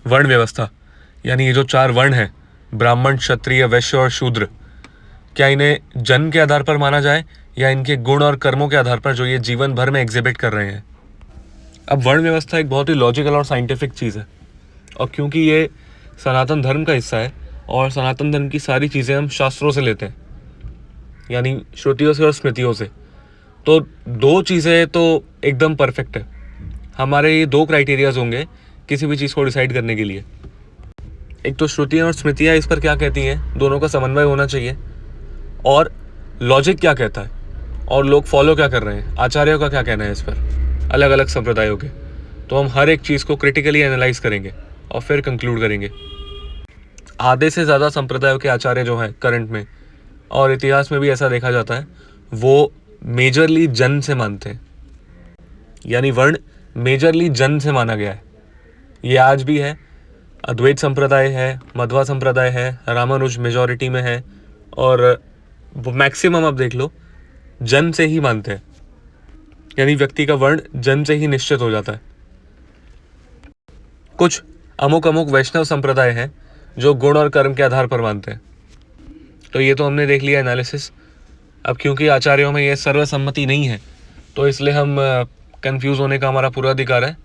वर्ण व्यवस्था, यानी ये जो 4 वर्ण हैं, ब्राह्मण, क्षत्रिय, वैश्य और शूद्र, क्या इन्हें जन्म के आधार पर माना जाए या इनके गुण और कर्मों के आधार पर जो ये जीवन भर में एग्जिबिट कर रहे हैं। अब वर्ण व्यवस्था एक बहुत ही लॉजिकल और साइंटिफिक चीज़ है, और क्योंकि ये सनातन धर्म का हिस्सा है और सनातन धर्म की सारी चीज़ें हम शास्त्रों से लेते हैं, यानी श्रुतियों से और स्मृतियों से, तो 2 चीज़ें तो एकदम परफेक्ट है। हमारे ये 2 क्राइटेरियाज होंगे किसी भी चीज़ को डिसाइड करने के लिए। एक तो श्रुतियाँ और स्मृतियाँ इस पर क्या कहती हैं, दोनों का समन्वय होना चाहिए, और लॉजिक क्या कहता है और लोग फॉलो क्या कर रहे हैं, आचार्यों का क्या कहना है इस पर, अलग अलग संप्रदायों के। तो हम हर एक चीज़ को क्रिटिकली एनालाइज करेंगे और फिर कंक्लूड करेंगे। आधे से ज़्यादा संप्रदायों के आचार्य जो हैं करंट में, और इतिहास में भी ऐसा देखा जाता है, वो मेजरली जन्म से मानते हैं, यानी वर्ण मेजरली जन्म से माना गया है। ये आज भी है। अद्वैत संप्रदाय है, मध्वा संप्रदाय है, रामानुज मेजॉरिटी में है, और मैक्सिमम आप देख लो जन्म से ही मानते हैं, यानी व्यक्ति का वर्ण जन्म से ही निश्चित हो जाता है। कुछ अमुक वैष्णव संप्रदाय हैं जो गुण और कर्म के आधार पर मानते हैं। तो ये तो हमने देख लिया एनालिसिस। अब क्योंकि आचार्यों में ये सर्वसम्मति नहीं है, तो इसलिए हम कंफ्यूज होने का हमारा पूरा अधिकार है,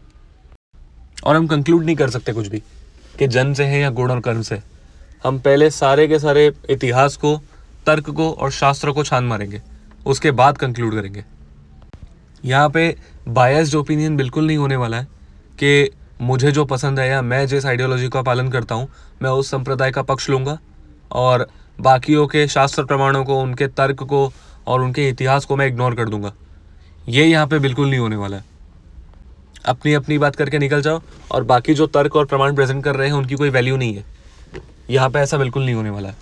और हम कंक्लूड नहीं कर सकते कुछ भी कि जन्म से है या गुण और कर्म से। हम पहले सारे के सारे इतिहास को, तर्क को और शास्त्र को छान मारेंगे, उसके बाद कंक्लूड करेंगे। यहाँ पे बायस्ड ओपिनियन बिल्कुल नहीं होने वाला है कि मुझे जो पसंद है या मैं जिस आइडियोलॉजी का पालन करता हूँ मैं उस संप्रदाय का पक्ष लूँगा और बाकियों के शास्त्र प्रमाणों को, उनके तर्क को और उनके इतिहास को मैं इग्नोर कर दूंगा। ये यहाँ पे बिल्कुल नहीं होने वाला है। अपनी अपनी बात करके निकल जाओ, और बाकी जो तर्क और प्रमाण प्रेजेंट कर रहे हैं उनकी कोई वैल्यू नहीं है। यहाँ पे ऐसा बिल्कुल नहीं होने वाला है।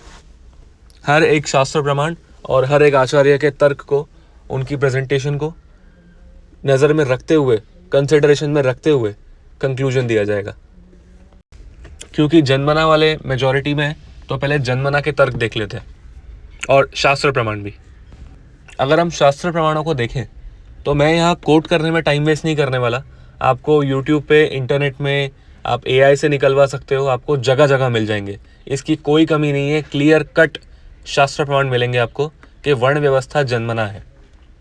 हर एक शास्त्र प्रमाण और हर एक आचार्य के तर्क को, उनकी प्रेजेंटेशन को नज़र में रखते हुए, कंसिडरेशन में रखते हुए कंक्लूजन दिया जाएगा। क्योंकि जन्मना वाले मेजॉरिटी में है, तो पहले जन्मना के तर्क देख लेते हैं और शास्त्र प्रमाण भी। अगर हम शास्त्र प्रमाणों को देखें तो मैं यहाँ कोट करने में टाइम वेस्ट नहीं करने वाला। आपको यूट्यूब पे, इंटरनेट में आप AI से निकलवा सकते हो, आपको जगह जगह मिल जाएंगे, इसकी कोई कमी नहीं है। क्लियर कट शास्त्र प्रमाण मिलेंगे आपको कि वर्ण व्यवस्था जन्मना है,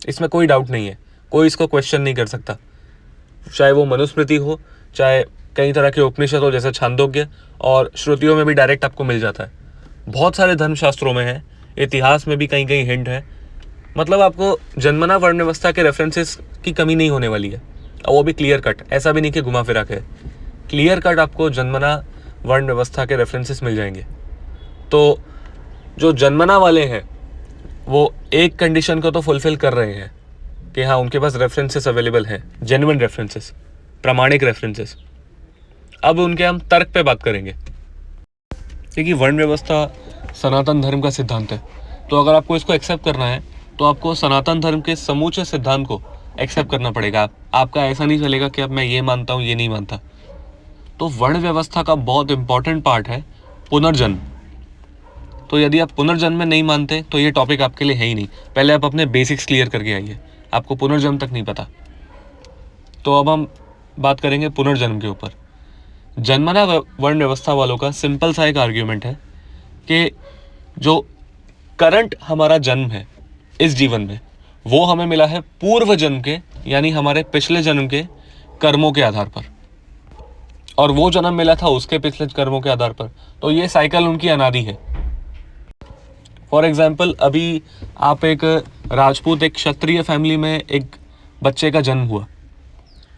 इसमें कोई डाउट नहीं है, कोई इसको क्वेश्चन नहीं कर सकता। चाहे वो मनुस्मृति हो, चाहे कई तरह के उपनिषद हो जैसे छांदोग्य, और श्रुतियों में भी डायरेक्ट आपको मिल जाता है। बहुत सारे धर्मशास्त्रों में है, इतिहास में भी कहीं कहीं हिंट है। मतलब आपको जन्मना वर्ण व्यवस्था के रेफरेंसेस की कमी नहीं होने वाली है, और वो भी क्लियर कट, ऐसा भी नहीं कि घुमा फिरा के, क्लियर कट आपको जन्मना वर्ण व्यवस्था के रेफरेंसेस मिल जाएंगे। तो जो जन्मना वाले हैं वो एक कंडीशन को तो फुलफिल कर रहे हैं कि हाँ, उनके पास रेफरेंसेस अवेलेबल हैं, जेन्युइन रेफरेंसेस, प्रामाणिक रेफरेंसेस। अब उनके हम तर्क पे बात करेंगे, क्योंकि वर्ण व्यवस्था सनातन धर्म का सिद्धांत है। तो अगर आपको इसको एक्सेप्ट करना है तो आपको सनातन धर्म के समूचे सिद्धांत को एक्सेप्ट करना पड़ेगा। आपका ऐसा नहीं चलेगा कि अब मैं ये मानता हूँ, ये नहीं मानता। तो वर्ण व्यवस्था का बहुत इंपॉर्टेंट पार्ट है पुनर्जन्म। तो यदि आप पुनर्जन्म में नहीं मानते तो ये टॉपिक आपके लिए है ही नहीं। पहले आप अपने बेसिक्स क्लियर करके आइए, आपको पुनर्जन्म तक नहीं पता। तो अब हम बात करेंगे पुनर्जन्म के ऊपर। जन्मना वर्ण व्यवस्था वालों का सिंपल सा एक आर्ग्यूमेंट है कि जो करंट हमारा जन्म है इस जीवन में, वो हमें मिला है पूर्व जन्म के, यानी हमारे पिछले जन्म के कर्मों के आधार पर, और वो जन्म मिला था उसके पिछले कर्मों के आधार पर। तो ये साइकिल उनकी अनादि है। फॉर एग्जाम्पल, अभी आप एक राजपूत, एक क्षत्रिय फैमिली में एक बच्चे का जन्म हुआ,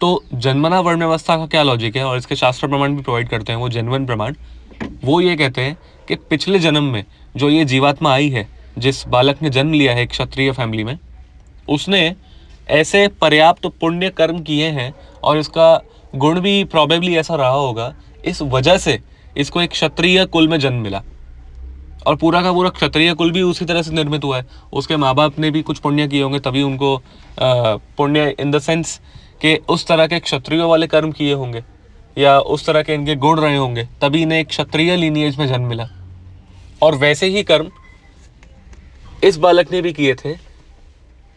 तो जन्मना वर्ण व्यवस्था का क्या लॉजिक है, और इसके शास्त्र प्रमाण भी प्रोवाइड करते हैं, वो जेन्युइन प्रमाण। वो ये कहते हैं कि पिछले जन्म में जो ये जीवात्मा आई है, जिस बालक ने जन्म लिया है एक क्षत्रिय फैमिली में, उसने ऐसे पर्याप्त पुण्य कर्म किए हैं और इसका गुण भी प्रॉबेबली ऐसा रहा होगा, इस वजह से इसको एक क्षत्रिय कुल में जन्म मिला। और पूरा का पूरा क्षत्रिय कुल भी उसी तरह से निर्मित हुआ है। उसके माँ बाप ने भी कुछ पुण्य किए होंगे, तभी उनको पुण्य इन द सेंस कि उस तरह के क्षत्रियों वाले कर्म किए होंगे, या उस तरह के इनके गुण रहे होंगे, तभी इन्हें एक क्षत्रिय लीनिएज में जन्म मिला। और वैसे ही कर्म इस बालक ने भी किए थे,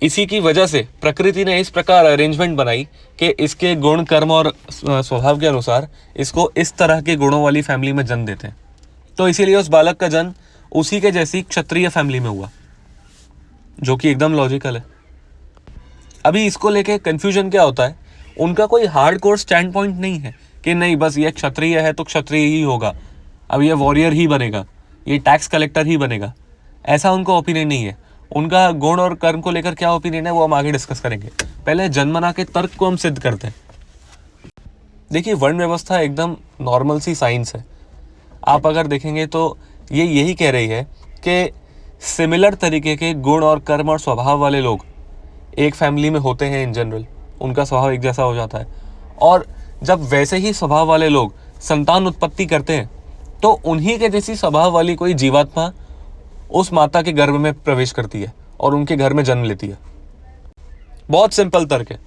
इसी की वजह से प्रकृति ने इस प्रकार अरेंजमेंट बनाई कि इसके गुण, कर्म और स्वभाव के अनुसार इसको इस तरह के गुणों वाली फैमिली में जन्म देते हैं। तो इसीलिए उस बालक का जन्म उसी के जैसी क्षत्रिय फैमिली में हुआ, जो कि एकदम लॉजिकल है। अभी इसको लेके कंफ्यूजन क्या होता है, उनका कोई हार्डकोर स्टैंड पॉइंट नहीं है कि नहीं बस ये क्षत्रिय है तो क्षत्रिय ही होगा, अब ये वॉरियर ही बनेगा, ये टैक्स कलेक्टर ही बनेगा। ऐसा उनका ओपिनियन नहीं है। उनका गुण और कर्म को लेकर क्या ओपिनियन है वो हम आगे डिस्कस करेंगे। पहले जन्मना के तर्क को हम सिद्ध करते हैं। देखिए, वर्ण व्यवस्था एकदम नॉर्मल सी साइंस है। आप अगर देखेंगे तो ये यही कह रही है कि सिमिलर तरीके के गुण और कर्म और स्वभाव वाले लोग एक फैमिली में होते हैं। इन जनरल उनका स्वभाव एक जैसा हो जाता है, और जब वैसे ही स्वभाव वाले लोग संतान उत्पत्ति करते हैं तो उन्हीं के जैसी स्वभाव वाली कोई जीवात्मा उस माता के गर्भ में प्रवेश करती है और उनके घर में जन्म लेती है। बहुत सिंपल तर्क है।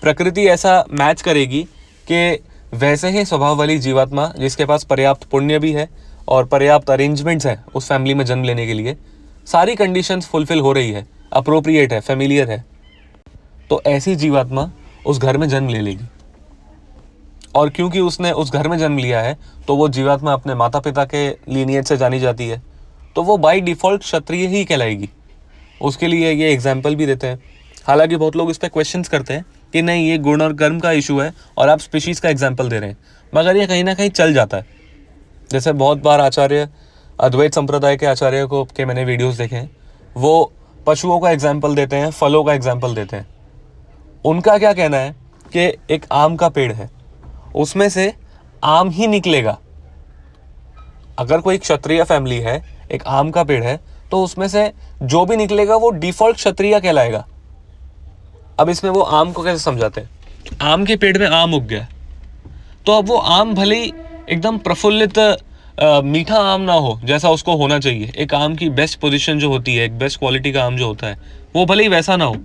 प्रकृति ऐसा मैच करेगी कि वैसे ही स्वभाव वाली जीवात्मा जिसके पास पर्याप्त पुण्य भी है और पर्याप्त अरेंजमेंट्स हैं उस फैमिली में जन्म लेने के लिए, सारी कंडीशंस फुलफिल हो रही है, अप्रोप्रिएट है, फेमिलियर है, तो ऐसी जीवात्मा उस घर में जन्म ले लेगी। और क्योंकि उसने उस घर में जन्म लिया है तो वो जीवात्मा अपने माता पिता के लीनिएज से जानी जाती है, तो वो बाय डिफ़ॉल्ट क्षत्रिय ही कहलाएगी। उसके लिए ये एग्जाम्पल भी देते हैं। हालांकि बहुत लोग इस पर क्वेश्चंस करते हैं कि नहीं ये गुण और कर्म का इशू है और आप स्पीशीज़ का एग्जाम्पल दे रहे हैं, मगर ये कहीं ना कहीं चल जाता है। जैसे बहुत बार आचार्य, अद्वैत संप्रदाय के आचार्य को के मैंने वीडियोज़ देखे हैं, वो पशुओं का एग्जाम्पल देते हैं, फलों का एग्जाम्पल देते हैं। उनका क्या कहना है कि एक आम का पेड़ है, उसमें से आम ही निकलेगा। अगर कोई क्षत्रिय फैमिली है, एक आम का पेड़ है, तो उसमें से जो भी निकलेगा वो डिफॉल्ट क्षत्रिय कहलाएगा। अब इसमें वो आम को कैसे समझाते हैं? आम के पेड़ में आम उग गया, तो अब वो आम भले ही एकदम प्रफुल्लित मीठा आम ना हो जैसा उसको होना चाहिए, एक आम की बेस्ट पोजीशन जो होती है, एक बेस्ट क्वालिटी का आम जो होता है, वो भले ही वैसा ना हो,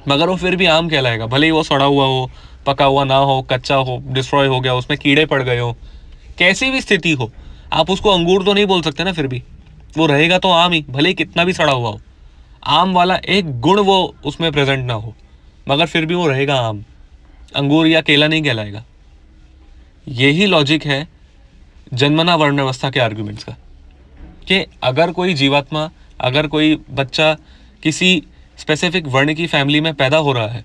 मगर वो फिर भी आम कहलाएगा। भले ही वो सड़ा हुआ हो, पका हुआ ना हो, कच्चा हो, डिस्ट्रॉय हो गया, उसमें कीड़े पड़ गए हो, कैसी भी स्थिति हो, आप उसको अंगूर तो नहीं बोल सकते ना, फिर भी वो रहेगा तो आम ही, भले ही कितना भी सड़ा हुआ हो। आम वाला एक गुण वो उसमें प्रेजेंट ना हो, मगर फिर भी वो रहेगा आम, अंगूर या केला नहीं कहलाएगा। यही लॉजिक है जन्मना वर्ण व्यवस्था के आर्ग्यूमेंट्स का, कि अगर कोई जीवात्मा, अगर कोई बच्चा किसी स्पेसिफिक वर्ण की फैमिली में पैदा हो रहा है,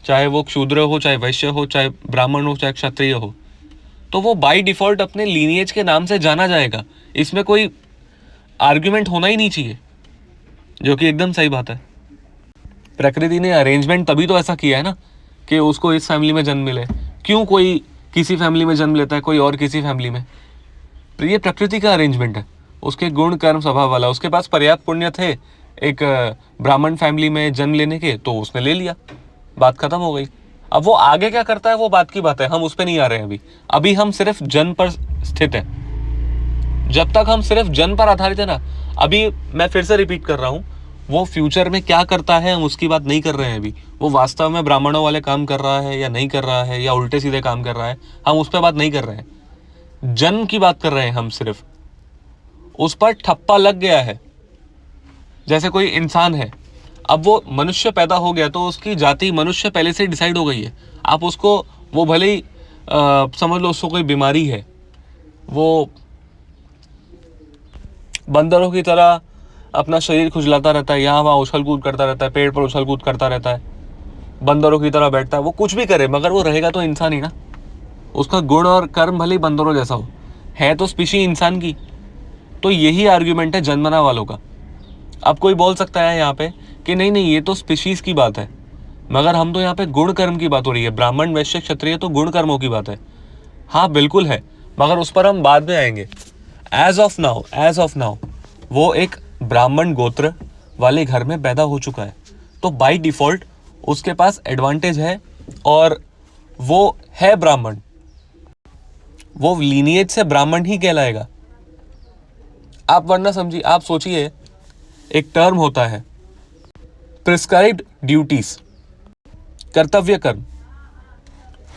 चाहे वो क्षूद्र हो, चाहे वैश्य हो, चाहे ब्राह्मण हो, चाहे क्षत्रिय हो, तो वो बाय डिफ़ॉल्ट अपने लीनिएज के नाम से जाना जाएगा। इसमें कोई आर्ग्यूमेंट होना ही नहीं चाहिए, जो कि एकदम सही बात है। प्रकृति ने अरेंजमेंट तभी तो ऐसा किया है ना कि उसको इस फैमिली में जन्म मिले। क्यों कोई किसी फैमिली में जन्म लेता है, कोई और किसी फैमिली में? तो ये प्रकृति का अरेंजमेंट है। उसके गुण, कर्म, स्वभाव वाला, उसके पास पर्याप्त पुण्य थे एक ब्राह्मण फैमिली में जन्म लेने के, तो उसने ले लिया, बात खत्म हो गई। अब वो आगे क्या करता है वो बात की बात है, हम उस पर नहीं आ रहे हैं अभी हम सिर्फ जन्म पर स्थित हैं। जब तक हम सिर्फ जन्म पर आधारित है ना, अभी मैं फिर से रिपीट कर रहा हूँ, वो फ्यूचर में क्या करता है हम उसकी बात नहीं कर रहे हैं अभी। वो वास्तव में ब्राह्मणों वाले काम कर रहा है या नहीं कर रहा है, या उल्टे सीधे काम कर रहा है, हम उस पर बात नहीं कर रहे हैं। जन्म की बात कर रहे हैं हम, सिर्फ उस पर ठप्पा लग गया है। जैसे कोई इंसान है, अब वो मनुष्य पैदा हो गया तो उसकी जाति मनुष्य पहले से डिसाइड हो गई है। आप उसको, वो भले ही समझ लो उसको कोई बीमारी है, वो बंदरों की तरह अपना शरीर खुजलाता रहता है, यहाँ वहाँ उछल कूद करता रहता है, पेड़ पर उछल कूद करता रहता है, बंदरों की तरह बैठता है, वो कुछ भी करे, मगर वो रहेगा तो इंसान ही ना। उसका गुण और कर्म भले ही बंदरों जैसा हो, है तो स्पीशी इंसान की। तो यही आर्ग्यूमेंट है जन्मना वालों का। अब कोई बोल सकता है यहाँ पे कि नहीं नहीं ये तो स्पीशीज की बात है, मगर हम तो यहाँ पे गुण कर्म की बात हो रही है। ब्राह्मण, वैश्य, क्षत्रिय तो गुण कर्मों की बात है। हाँ बिल्कुल है, मगर उस पर हम बाद में आएंगे। एज ऑफ नाउ वो एक ब्राह्मण गोत्र वाले घर में पैदा हो चुका है, तो बाय डिफॉल्ट उसके पास एडवांटेज है, और वो है ब्राह्मण, वो लीनिएज से ब्राह्मण ही कहलाएगा। आप वरना समझिए, आप सोचिए, एक टर्म होता है प्रिस्क्राइब्ड ड्यूटीज, कर्तव्य कर्म।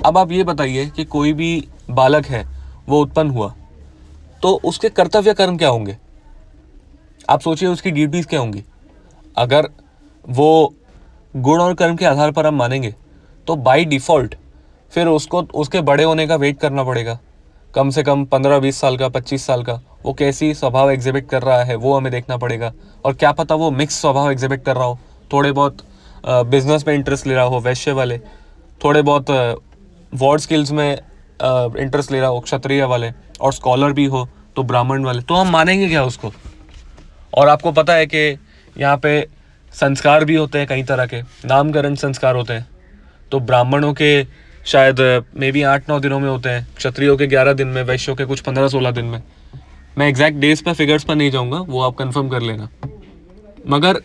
अब आप ये बताइए कि कोई भी बालक है, वो उत्पन्न हुआ, तो उसके कर्तव्य कर्म क्या होंगे? आप सोचिए उसकी ड्यूटीज क्या होंगी। अगर वो गुण और कर्म के आधार पर हम मानेंगे तो बाय डिफ़ॉल्ट फिर उसको उसके बड़े होने का वेट करना पड़ेगा। कम से कम 15-20 साल का, 25 साल का, वो कैसी स्वभाव एग्जिबिट कर रहा है वो हमें देखना पड़ेगा। और क्या पता वो मिक्स स्वभाव एग्जिबिट कर रहा हो, थोड़े बहुत बिजनेस में इंटरेस्ट ले रहा हो वैश्य वाले, थोड़े बहुत वॉर स्किल्स में इंटरेस्ट ले रहा हो क्षत्रिय वाले, और स्कॉलर भी हो तो ब्राह्मण वाले। तो हम मानेंगे क्या उसको? और आपको पता है कि यहाँ पे संस्कार भी होते हैं, कई तरह के नामकरण संस्कार होते हैं। तो ब्राह्मणों के शायद मे बी 8-9 दिनों में होते हैं, क्षत्रियों के 11 दिन में, वैश्यों के कुछ 15-16 दिन में। मैं एग्जैक्ट डेज पर फिगर्स पर नहीं जाऊँगा, वो आप कंफर्म कर लेना। मगर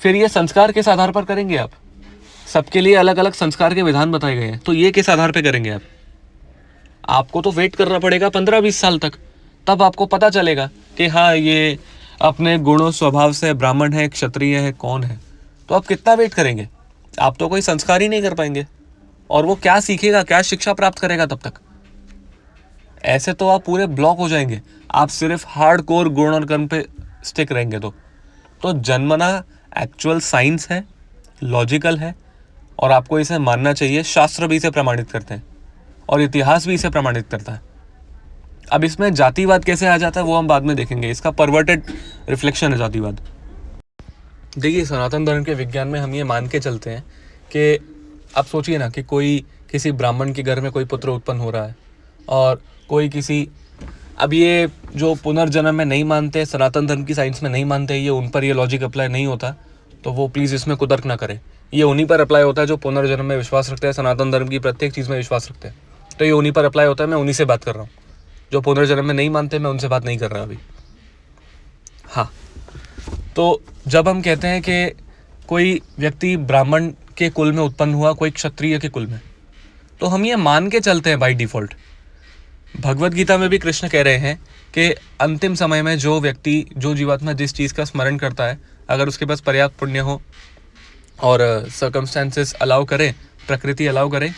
फिर ये संस्कार किस आधार पर करेंगे आप? सबके लिए अलग अलग संस्कार के विधान बताए गए हैं, तो ये किस आधार पर करेंगे आप? आपको तो वेट करना पड़ेगा 15-20 साल तक, तब आपको पता चलेगा कि हाँ ये अपने गुणों स्वभाव से ब्राह्मण है, क्षत्रिय है, कौन है। तो आप कितना वेट करेंगे? आप तो कोई संस्कार ही नहीं कर पाएंगे, और वो क्या सीखेगा, क्या शिक्षा प्राप्त करेगा तब तक? ऐसे तो आप पूरे ब्लॉक हो जाएंगे। आप सिर्फ हार्डकोर गुण और कर्म पे स्टिक रहेंगे तो जन्मना एक्चुअल साइंस है, लॉजिकल है, और आपको इसे मानना चाहिए। शास्त्र भी इसे प्रमाणित करते हैं और इतिहास भी इसे प्रमाणित करता है। अब इसमें जातिवाद कैसे आ जाता है वो हम बाद में देखेंगे। इसका परवर्टेड रिफ्लेक्शन है जातिवाद। देखिए, सनातन धर्म के विज्ञान में हम ये मान के चलते हैं कि आप सोचिए ना कि कोई किसी ब्राह्मण के घर में कोई पुत्र उत्पन्न हो रहा है, और कोई किसी, अब ये जो पुनर्जन्म में नहीं मानते, सनातन धर्म की साइंस में नहीं मानते, ये उन पर ये लॉजिक अप्लाई नहीं होता, तो वो प्लीज़ इसमें कुतर्क ना करें। ये उन्हीं पर अप्लाई होता है जो पुनर्जन्म में विश्वास रखते हैं, सनातन धर्म की प्रत्येक चीज़ में विश्वास रखते हैं। तो ये उन्हीं पर अप्लाई होता है, मैं उन्हीं से बात कर रहा हूँ। जो पुनर्जन्म में नहीं मानते, मैं उनसे बात नहीं कर रहा अभी। हाँ, तो जब हम कहते हैं कि कोई व्यक्ति ब्राह्मण के कुल में उत्पन्न हुआ, कोई क्षत्रिय के कुल में, तो हम ये मान के चलते हैं बाय डिफ़ॉल्ट। भगवत गीता में भी कृष्ण कह रहे हैं कि अंतिम समय में जो व्यक्ति, जो जीवात्मा जिस चीज़ का स्मरण करता है, अगर उसके पास पर्याप्त पुण्य हो और सर्कमस्टेंसेस अलाउ करें, प्रकृति अलाउ करे,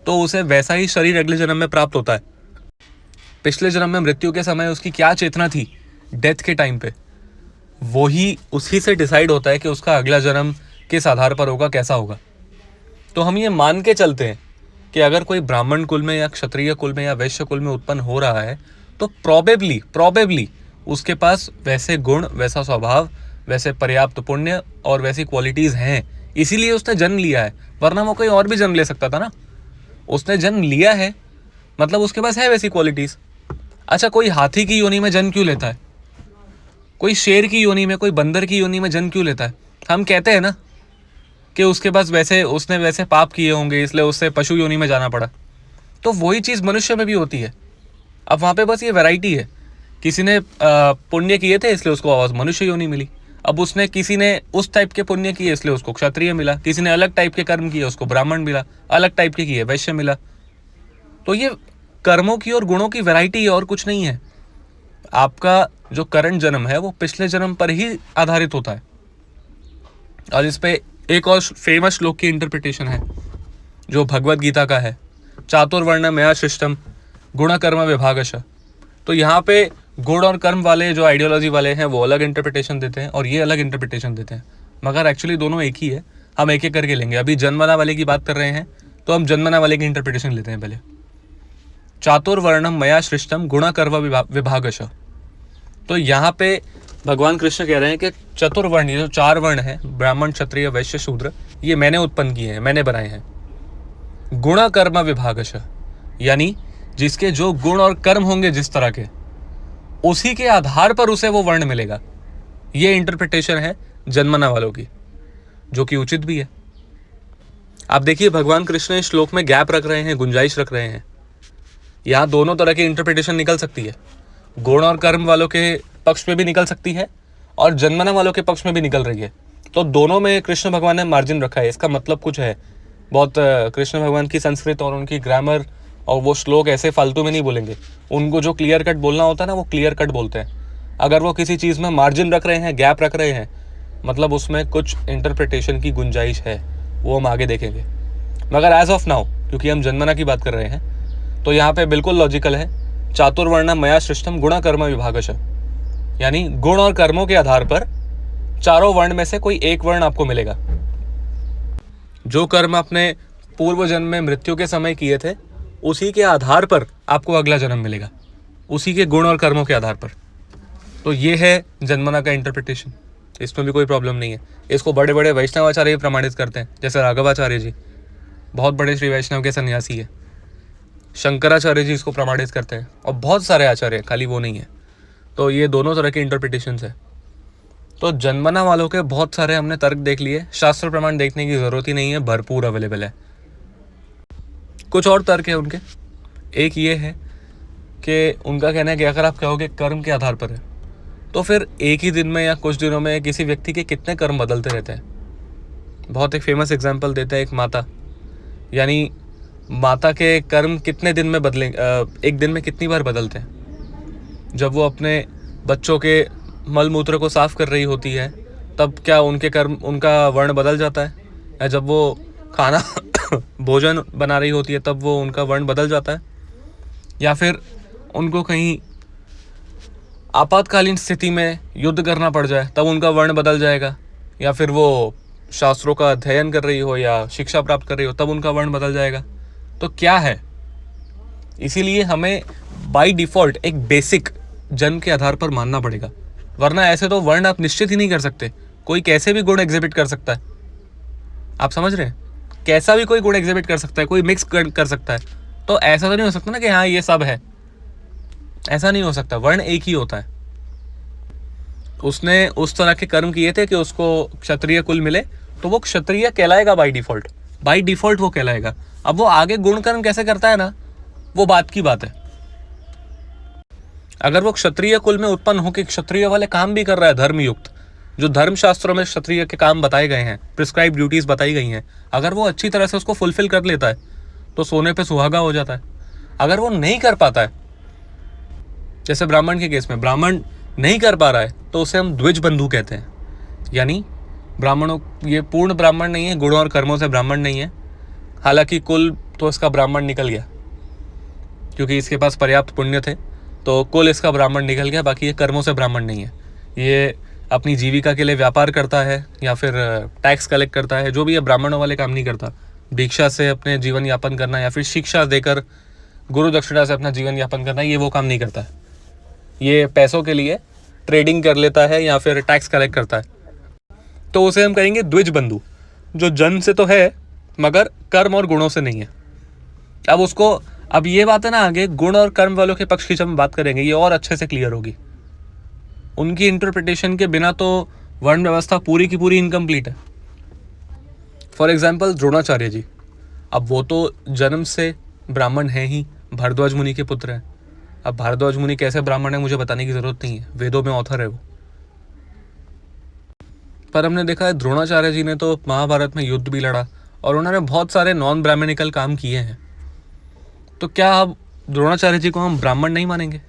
तो उसे वैसा ही शरीर अगले जन्म में प्राप्त होता है। पिछले जन्म में मृत्यु के समय उसकी क्या चेतना थी, डेथ के टाइम पे, वही उसी से डिसाइड होता है कि उसका अगला जन्म किस आधार पर होगा, कैसा होगा। तो हम ये मान के चलते हैं कि अगर कोई ब्राह्मण कुल में या क्षत्रिय कुल में या वैश्य कुल में उत्पन्न हो रहा है, तो प्रोबेबली उसके पास वैसे गुण, वैसा स्वभाव, वैसे पर्याप्त पुण्य और वैसी क्वालिटीज़ हैं, इसीलिए उसने जन्म लिया है। वरना वो कोई और भी जन्म ले सकता था ना। उसने जन्म लिया है, मतलब उसके पास है वैसी क्वालिटीज़। अच्छा, कोई हाथी की योनि में जन्म क्यों लेता है? कोई शेर की योनि में, कोई बंदर की योनि में जन्म क्यों लेता है? हम कहते हैं ना कि उसके पास उसने वैसे पाप किए होंगे, इसलिए उससे पशु योनि में जाना पड़ा। तो वही चीज़ मनुष्य में भी होती है। अब वहाँ पे बस ये वैरायटी है। किसी ने पुण्य किए थे इसलिए उसको आवाज़ मनुष्य योनि मिली। अब किसी ने उस टाइप के पुण्य किए इसलिए उसको क्षत्रिय मिला। किसी ने अलग टाइप के कर्म किए, उसको ब्राह्मण मिला। अलग टाइप के किए, वैश्य मिला। तो ये कर्मों की और गुणों की वैरायटी है और कुछ नहीं है। आपका जो करंट जन्म है वो पिछले जन्म पर ही आधारित होता है। और इस पे एक और फेमस श्लोक की इंटरप्रिटेशन है जो भगवत गीता का है, चातुर्वर्ण मया सृष्टम गुण कर्म विभागश। तो यहाँ पे गुण और कर्म वाले जो आइडियोलॉजी वाले हैं वो अलग इंटरप्रिटेशन देते हैं और ये अलग इंटरप्रिटेशन देते हैं, मगर एक्चुअली दोनों एक ही है। हम एक एक करके लेंगे। अभी जन्मना वाले की बात कर रहे हैं तो हम जन्मना वाले की इंटरप्रिटेशन लेते हैं पहले। चातुर्वर्णम मया सृष्टम गुण कर्म विभागश। तो यहाँ पे भगवान कृष्ण कह रहे हैं कि चतुर्वर्ण, जो 4 वर्ण हैं, ब्राह्मण, क्षत्रिय, वैश्य, शूद्र, ये मैंने उत्पन्न किए हैं, मैंने बनाए हैं। गुण कर्म विभागश, यानी जिसके जो गुण और कर्म होंगे जिस तरह के, उसी के आधार पर उसे वो वर्ण मिलेगा। ये इंटरप्रिटेशन है जन्मना वालों की, जो कि उचित भी है। आप देखिए, भगवान कृष्ण इस श्लोक में गैप रख रहे हैं, गुंजाइश रख रहे हैं। यहाँ दोनों तरह की इंटरप्रिटेशन निकल सकती है। गुण और कर्म वालों के पक्ष में भी निकल सकती है और जन्मना वालों के पक्ष में भी निकल रही है। तो दोनों में कृष्ण भगवान ने मार्जिन रखा है। इसका मतलब कुछ है। बहुत कृष्ण भगवान की संस्कृत और उनकी ग्रामर और वो श्लोक ऐसे फालतू में नहीं बोलेंगे। उनको जो क्लियर कट बोलना होता है ना, वो क्लियर कट बोलते हैं। अगर वो किसी चीज़ में मार्जिन रख रहे हैं, गैप रख रहे हैं, मतलब उसमें कुछ इंटरप्रिटेशन की गुंजाइश है। वो हम आगे देखेंगे। मगर एज ऑफ नाउ, क्योंकि हम जन्मना की बात कर रहे हैं, तो यहाँ पे बिल्कुल लॉजिकल है। चातुर्वर्ण मया सृष्टम गुण कर्म विभागश, यानी गुण और कर्मों के आधार पर चारों वर्ण में से कोई एक वर्ण आपको मिलेगा। जो कर्म आपने पूर्व जन्म में मृत्यु के समय किए थे, उसी के आधार पर आपको अगला जन्म मिलेगा, उसी के गुण और कर्मों के आधार पर। तो ये है जन्मना का इंटरप्रिटेशन, इसमें भी कोई प्रॉब्लम नहीं है। इसको बड़े बड़े वैष्णवाचार्य भी प्रमाणित करते हैं, जैसे राघवाचार्य जी बहुत बड़े श्री वैष्णव के सन्यासी है, शंकराचार्य जी इसको प्रमाणित करते हैं, और बहुत सारे आचार्य, खाली वो नहीं है। तो ये दोनों तरह के इंटरप्रिटेशंस है। तो जन्मना वालों के बहुत सारे हमने तर्क देख लिए, शास्त्र प्रमाण देखने की ज़रूरत ही नहीं है, भरपूर अवेलेबल है। कुछ और तर्क है उनके। एक ये है कि उनका कहना है कि अगर आप कहोगे कर्म के आधार पर है, तो फिर एक ही दिन में या कुछ दिनों में किसी व्यक्ति के कितने कर्म बदलते रहते हैं। बहुत एक फेमस एग्जांपल देते हैं एक माता, यानी माता के कर्म कितने दिन में बदलें, एक दिन में कितनी बार बदलते हैं। जब वो अपने बच्चों के मल मूत्र को साफ कर रही होती है, तब क्या उनके कर्म, उनका वर्ण बदल जाता है? या जब वो खाना भोजन बना रही होती है, तब वो उनका वर्ण बदल जाता है? या फिर उनको कहीं आपातकालीन स्थिति में युद्ध करना पड़ जाए, तब उनका वर्ण बदल जाएगा? या फिर वो शास्त्रों का अध्ययन कर रही हो या शिक्षा प्राप्त कर रही हो, तब उनका वर्ण बदल जाएगा? तो क्या है? इसीलिए हमें बाय डिफ़ॉल्ट एक बेसिक जन्म के आधार पर मानना पड़ेगा, वरना ऐसे तो वर्ण आप निश्चित ही नहीं कर सकते। कोई कैसे भी गुण एग्जिबिट कर सकता है, आप समझ रहे हैं? कैसा भी कोई गुण एग्जिबिट कर सकता है, कोई मिक्स कर सकता है। तो ऐसा तो नहीं हो सकता ना कि हाँ ये सब है, ऐसा नहीं हो सकता। वर्ण एक ही होता है। उसने उस तरह के कर्म किए थे कि उसको क्षत्रिय कुल मिले, तो वो क्षत्रिय कहलाएगा बाय डिफॉल्ट वो कहलाएगा। अब वो आगे गुण कर्म कैसे करता है ना, वो बात की बात है। अगर वो क्षत्रिय कुल में उत्पन्न होकर क्षत्रिय वाले काम भी कर रहा है धर्मयुक्त, जो धर्मशास्त्रों में क्षत्रिय के काम बताए गए हैं, प्रिस्क्राइब ड्यूटीज बताई गई हैं, अगर वो अच्छी तरह से उसको फुलफिल कर लेता है तो सोने पे सुहागा हो जाता है। अगर वो नहीं कर पाता है, जैसे ब्राह्मण के केस में ब्राह्मण नहीं कर पा रहा है, तो उसे हम द्विज बंधु कहते हैं। यानी ब्राह्मणों, ये पूर्ण ब्राह्मण नहीं है, गुणों और कर्मों से ब्राह्मण नहीं है। हालांकि कुल तो इसका ब्राह्मण निकल गया, क्योंकि इसके पास पर्याप्त पुण्य थे, तो कुल इसका ब्राह्मण निकल गया। बाकी ये कर्मों से ब्राह्मण नहीं है। ये अपनी जीविका के लिए व्यापार करता है या फिर टैक्स कलेक्ट करता है, जो भी ये ब्राह्मणों वाले काम नहीं करता। भिक्षा से अपने जीवन यापन करना या फिर शिक्षा देकर गुरु दक्षिणा से अपना जीवन यापन करना, ये वो काम नहीं करता है। ये पैसों के लिए ट्रेडिंग कर लेता है या फिर टैक्स कलेक्ट करता है, तो उसे हम कहेंगे द्विज बंधु, जो जन्म से तो है मगर कर्म और गुणों से नहीं है। अब उसको, अब ये बात है ना, आगे गुण और कर्म वालों के पक्ष की जब हम बात करेंगे, ये और अच्छे से क्लियर होगी। उनकी इंटरप्रिटेशन के बिना तो वर्ण व्यवस्था पूरी की पूरी इनकम्प्लीट है। फॉर एग्जाम्पल द्रोणाचार्य जी, अब वो तो जन्म से ब्राह्मण है ही, भारद्वाज मुनि के पुत्र हैं। अब भारद्वाज मुनि कैसे ब्राह्मण है मुझे बताने की जरूरत नहीं है, वेदों में ऑथर है वो। पर हमने देखा है द्रोणाचार्य जी ने तो महाभारत में युद्ध भी लड़ा और उन्होंने बहुत सारे नॉन ब्राह्मणिकल काम किए हैं। तो क्या अब द्रोणाचार्य जी को हम ब्राह्मण नहीं मानेंगे?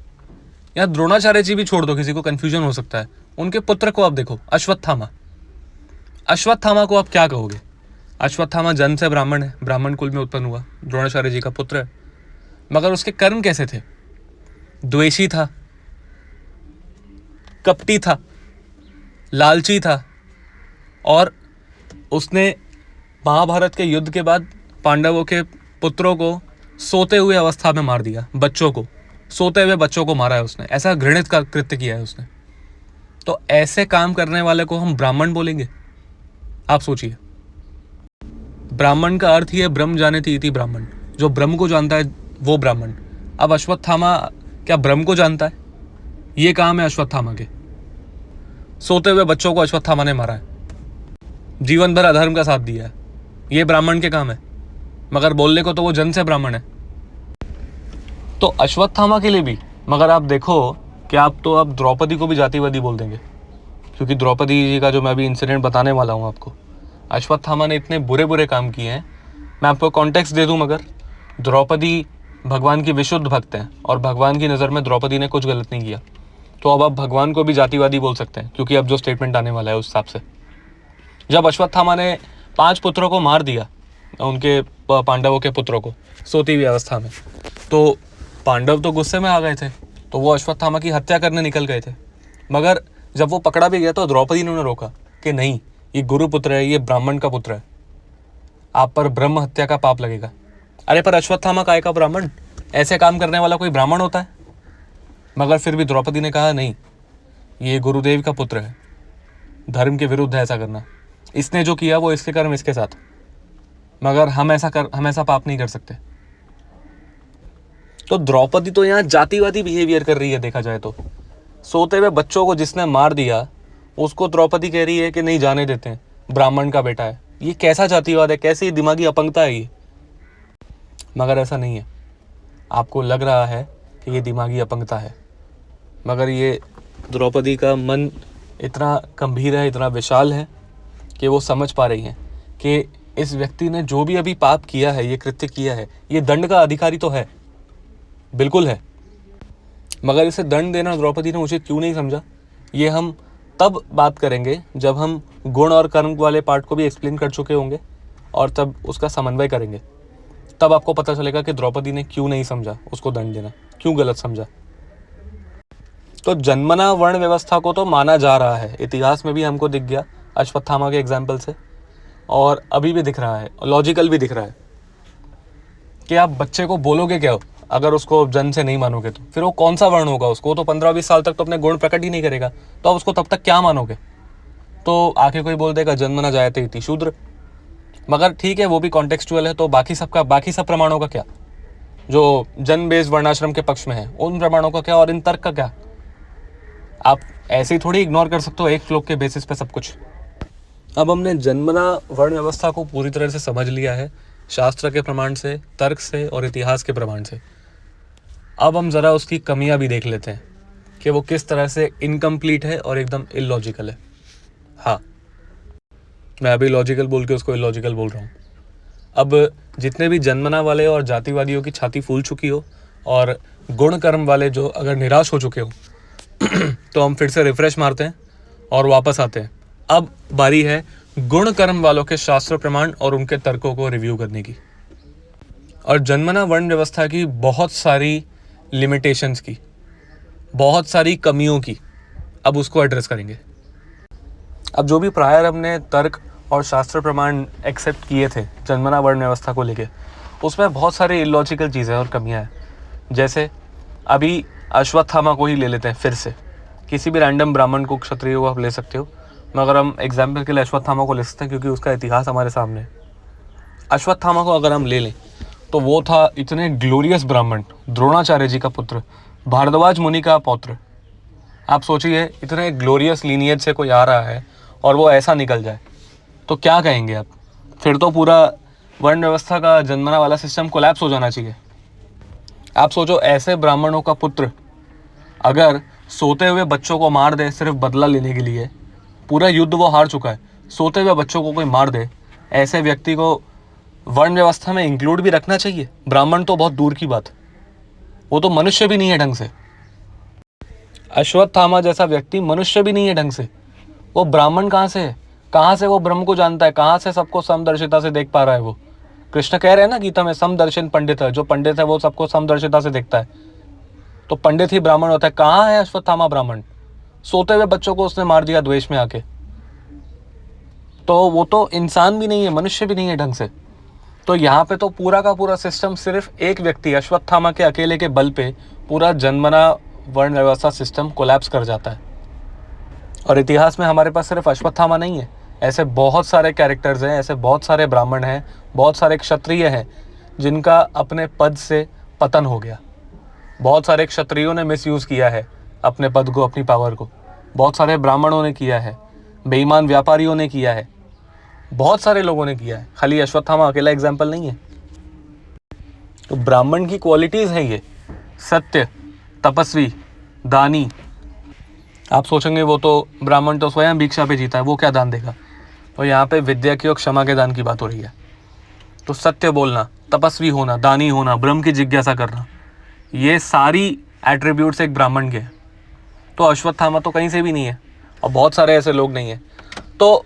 या द्रोणाचार्य जी भी छोड़ दो, किसी को कंफ्यूजन हो सकता है। उनके पुत्र को आप देखो, अश्वत्थामा। अश्वत्थामा को आप क्या कहोगे? अश्वत्थामा जन्म से ब्राह्मण है, ब्राह्मण कुल में उत्पन्न हुआ, द्रोणाचार्य जी का पुत्र है, मगर उसके कर्म कैसे थे? द्वेषी था, कपटी था, लालची था, और उसने महाभारत के युद्ध के बाद पांडवों के पुत्रों को सोते हुए अवस्था में मार दिया। बच्चों को, सोते हुए बच्चों को मारा है उसने, ऐसा घृणित का कृत्य किया है उसने। तो ऐसे काम करने वाले को हम ब्राह्मण बोलेंगे? आप सोचिए, ब्राह्मण का अर्थ ही है ब्रह्म जानेति इति ब्राह्मण, जो ब्रह्म को जानता है वो ब्राह्मण। अब अश्वत्थामा क्या ब्रह्म को जानता है? ये काम है अश्वत्थामा के। सोते हुए बच्चों को अश्वत्थामा ने मारा है, जीवन भर अधर्म का साथ दिया है, ये ब्राह्मण के काम है, मगर बोलने को तो वो जन्म से ब्राह्मण है। तो अश्वत्थामा के लिए भी, मगर आप देखो कि आप तो अब द्रौपदी को भी जातिवादी बोल देंगे, क्योंकि द्रौपदी जी का जो मैं अभी इंसिडेंट बताने वाला हूँ आपको, अश्वत्थामा ने इतने बुरे बुरे काम किए हैं। मैं आपको कॉन्टेक्स्ट दे दूं, मगर द्रौपदी भगवान की विशुद्ध भक्त हैं और भगवान की नज़र में द्रौपदी ने कुछ गलत नहीं किया। तो अब आप भगवान को भी जातिवादी बोल सकते हैं, क्योंकि अब जो स्टेटमेंट आने वाला है उस हिसाब से। जब अश्वत्थामा ने 5 पुत्रों को मार दिया, उनके पांडवों के पुत्रों को सोती हुई अवस्था में, तो पांडव तो गुस्से में आ गए थे, तो वो अश्वत्थामा की हत्या करने निकल गए थे। मगर जब वो पकड़ा भी गया तो द्रौपदी ने उन्हें रोका कि नहीं, ये गुरु पुत्र है, ये ब्राह्मण का पुत्र है। आप पर ब्रह्म हत्या का पाप लगेगा। अरे पर अश्वत्थामा काय का ब्राह्मण, ऐसे काम करने वाला कोई ब्राह्मण होता है? मगर फिर भी द्रौपदी ने कहा नहीं, ये गुरुदेव का पुत्र है, धर्म के विरुद्ध है ऐसा करना, इसने जो किया वो इसके कर्म इसके साथ, मगर हम ऐसा पाप नहीं कर सकते। तो द्रौपदी तो यहाँ जातिवादी बिहेवियर कर रही है देखा जाए तो। सोते हुए बच्चों को जिसने मार दिया उसको द्रौपदी कह रही है कि नहीं जाने देते हैं, ब्राह्मण का बेटा है। ये कैसा जातिवाद है, कैसी दिमागी अपंगता है ये? मगर ऐसा नहीं है, आपको लग रहा है कि ये दिमागी अपंगता है, मगर ये द्रौपदी का मन इतना गंभीर है, इतना विशाल है कि वो समझ पा रही हैं कि इस व्यक्ति ने जो भी अभी पाप किया है, ये कृत्य किया है, ये दंड का अधिकारी तो है, बिल्कुल है, मगर इसे दंड देना द्रौपदी ने उचित क्यों नहीं समझा, ये हम तब बात करेंगे जब हम गुण और कर्म वाले पार्ट को भी एक्सप्लेन कर चुके होंगे और तब उसका समन्वय करेंगे। तब आपको पता चलेगा कि द्रौपदी ने क्यों नहीं समझा उसको दंड देना, क्यों गलत समझा। तो जन्मना वर्ण व्यवस्था को तो माना जा रहा है, इतिहास में भी हमको दिख गया अश्वत्थामा के एग्जाम्पल से, और अभी भी दिख रहा है, लॉजिकल भी दिख रहा है कि आप बच्चे को बोलोगे क्या अगर उसको जन्म से नहीं मानोगे तो फिर वो कौन सा वर्ण होगा? उसको तो 15-20 साल तक तो अपने गुण प्रकट ही नहीं करेगा, तो आप उसको तब तक क्या मानोगे? तो आके कोई बोल देगा जन्मना जायते इति शूद्र, मगर ठीक है वो भी कॉन्टेक्सचुअल है, तो बाकी सब प्रमाणों का क्या, जो जन्म बेस्ड वर्णाश्रम के पक्ष में है उन प्रमाणों का क्या और इन तर्क का क्या? आप ऐसे ही थोड़ी इग्नोर कर सकते हो एक श्लोक के बेसिस पे सब कुछ। अब हमने जन्मना वर्ण व्यवस्था को पूरी तरह से समझ लिया है, शास्त्र के प्रमाण से, तर्क से और इतिहास के प्रमाण से। अब हम ज़रा उसकी कमियां भी देख लेते हैं कि वो किस तरह से इनकम्प्लीट है और एकदम इलॉजिकल है। हाँ, मैं अभी लॉजिकल बोल के उसको इलॉजिकल बोल रहा हूँ। अब जितने भी जन्मना वाले और जातिवादियों की छाती फूल चुकी हो और गुण कर्म वाले जो अगर निराश हो चुके हो तो हम फिर से रिफ्रेश मारते हैं और वापस आते हैं। अब बारी है गुण कर्म वालों के शास्त्र प्रमाण और उनके तर्कों को रिव्यू करने की, और जन्मना वर्ण व्यवस्था की बहुत सारी लिमिटेशंस की, बहुत सारी कमियों की, अब उसको एड्रेस करेंगे। अब जो भी प्रायर हमने तर्क और शास्त्र प्रमाण एक्सेप्ट किए थे जन्मना वर्ण व्यवस्था को लेके, उसमें बहुत सारे इलॉजिकल चीज़ें और कमियां हैं। जैसे अभी अश्वत्थामा को ही ले लेते हैं, फिर से किसी भी रैंडम ब्राह्मण को, क्षत्रिय को आप ले सकते हो, मगर हम एग्जाम्पल के लिए अश्वत्थामा को ले सकते हैं क्योंकि उसका इतिहास हमारे सामने है। अश्वत्थामा को अगर हम ले लें तो वो था इतने ग्लोरियस ब्राह्मण, द्रोणाचार्य जी का पुत्र, भारद्वाज मुनि का पौत्र। आप सोचिए इतने ग्लोरियस लीनियज से कोई आ रहा है और वो ऐसा निकल जाए तो क्या कहेंगे आप? फिर तो पूरा वर्ण व्यवस्था का जन्मना वाला सिस्टम कोलैप्स हो जाना चाहिए। आप सोचो ऐसे ब्राह्मणों का पुत्र अगर सोते हुए बच्चों को मार दे सिर्फ बदला लेने के लिए, पूरा युद्ध वो हार चुका है, सोते हुए बच्चों को कोई मार दे, ऐसे व्यक्ति को वर्ण व्यवस्था में इंक्लूड भी रखना चाहिए? ब्राह्मण तो बहुत दूर की बात, वो तो मनुष्य भी नहीं है ढंग से। अश्वत्थामा जैसा व्यक्ति मनुष्य भी नहीं है ढंग से, वो ब्राह्मण कहाँ से है? कहाँ से वो ब्रह्म को जानता है? कहाँ से सबको समदर्शिता से देख पा रहा है? वो कृष्ण कह रहे हैं ना गीता में, समदर्शन पंडित है, जो पंडित है वो सबको समदर्शिता से देखता है, तो पंडित ही ब्राह्मण होता है। कहाँ है अश्वत्थामा ब्राह्मण? सोते हुए बच्चों को उसने मार दिया द्वेष में आके, तो वो तो इंसान भी नहीं है, मनुष्य भी नहीं है ढंग से। तो यहाँ पे तो पूरा का पूरा सिस्टम सिर्फ एक व्यक्ति अश्वत्थामा के अकेले के बल पे पूरा जन्मना वर्ण व्यवस्था सिस्टम कोलैप्स कर जाता है। और इतिहास में हमारे पास सिर्फ अश्वत्थामा नहीं है, ऐसे बहुत सारे कैरेक्टर्स हैं, ऐसे बहुत सारे ब्राह्मण हैं, बहुत सारे क्षत्रिय हैं जिनका अपने पद से पतन हो गया। बहुत सारे क्षत्रियों ने मिसयूज़ किया है अपने पद को, अपनी पावर को, बहुत सारे ब्राह्मणों ने किया है, बेईमान व्यापारियों ने किया है, बहुत सारे लोगों ने किया है, खाली अश्वत्थामा अकेला एग्जाम्पल नहीं है। तो ब्राह्मण की क्वालिटीज़ हैं ये, सत्य, तपस्वी, दानी। आप सोचेंगे वो तो ब्राह्मण तो स्वयं भिक्षा पे जीता है, वो क्या दान देगा? तो यहाँ पे विद्या की और क्षमा के दान की बात हो रही है। तो सत्य बोलना, तपस्वी होना, दानी होना, ब्रह्म की जिज्ञासा करना, ये सारी एट्रीब्यूट्स एक ब्राह्मण के हैं। तो अश्वत्थामा तो कहीं से भी नहीं है और बहुत सारे ऐसे लोग नहीं हैं। तो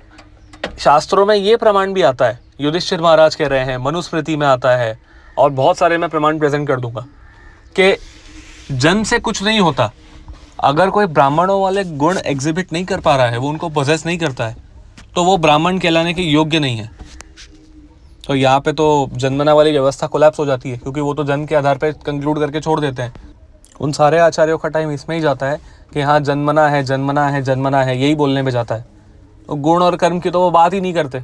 शास्त्रों में ये प्रमाण भी आता है, युधिष्ठिर महाराज कह रहे हैं, मनुस्मृति में आता है और बहुत सारे मैं प्रमाण प्रेजेंट कर दूंगा कि जन्म से कुछ नहीं होता। अगर कोई ब्राह्मणों वाले गुण एग्जिबिट नहीं कर पा रहा है, वो उनको पोजेस नहीं करता है, तो वो ब्राह्मण कहलाने के योग्य नहीं है। तो यहाँ पे तो जन्मना वाली व्यवस्था कोलैप्स हो जाती है, क्योंकि वो तो जन्म के आधार पर कंक्लूड करके छोड़ देते हैं। उन सारे आचार्यों का टाइम इसमें ही जाता है कि हाँ जन्मना है जन्मना है जन्मना है, यही बोलने में जाता है। तो गुण और कर्म की तो वो बात ही नहीं करते।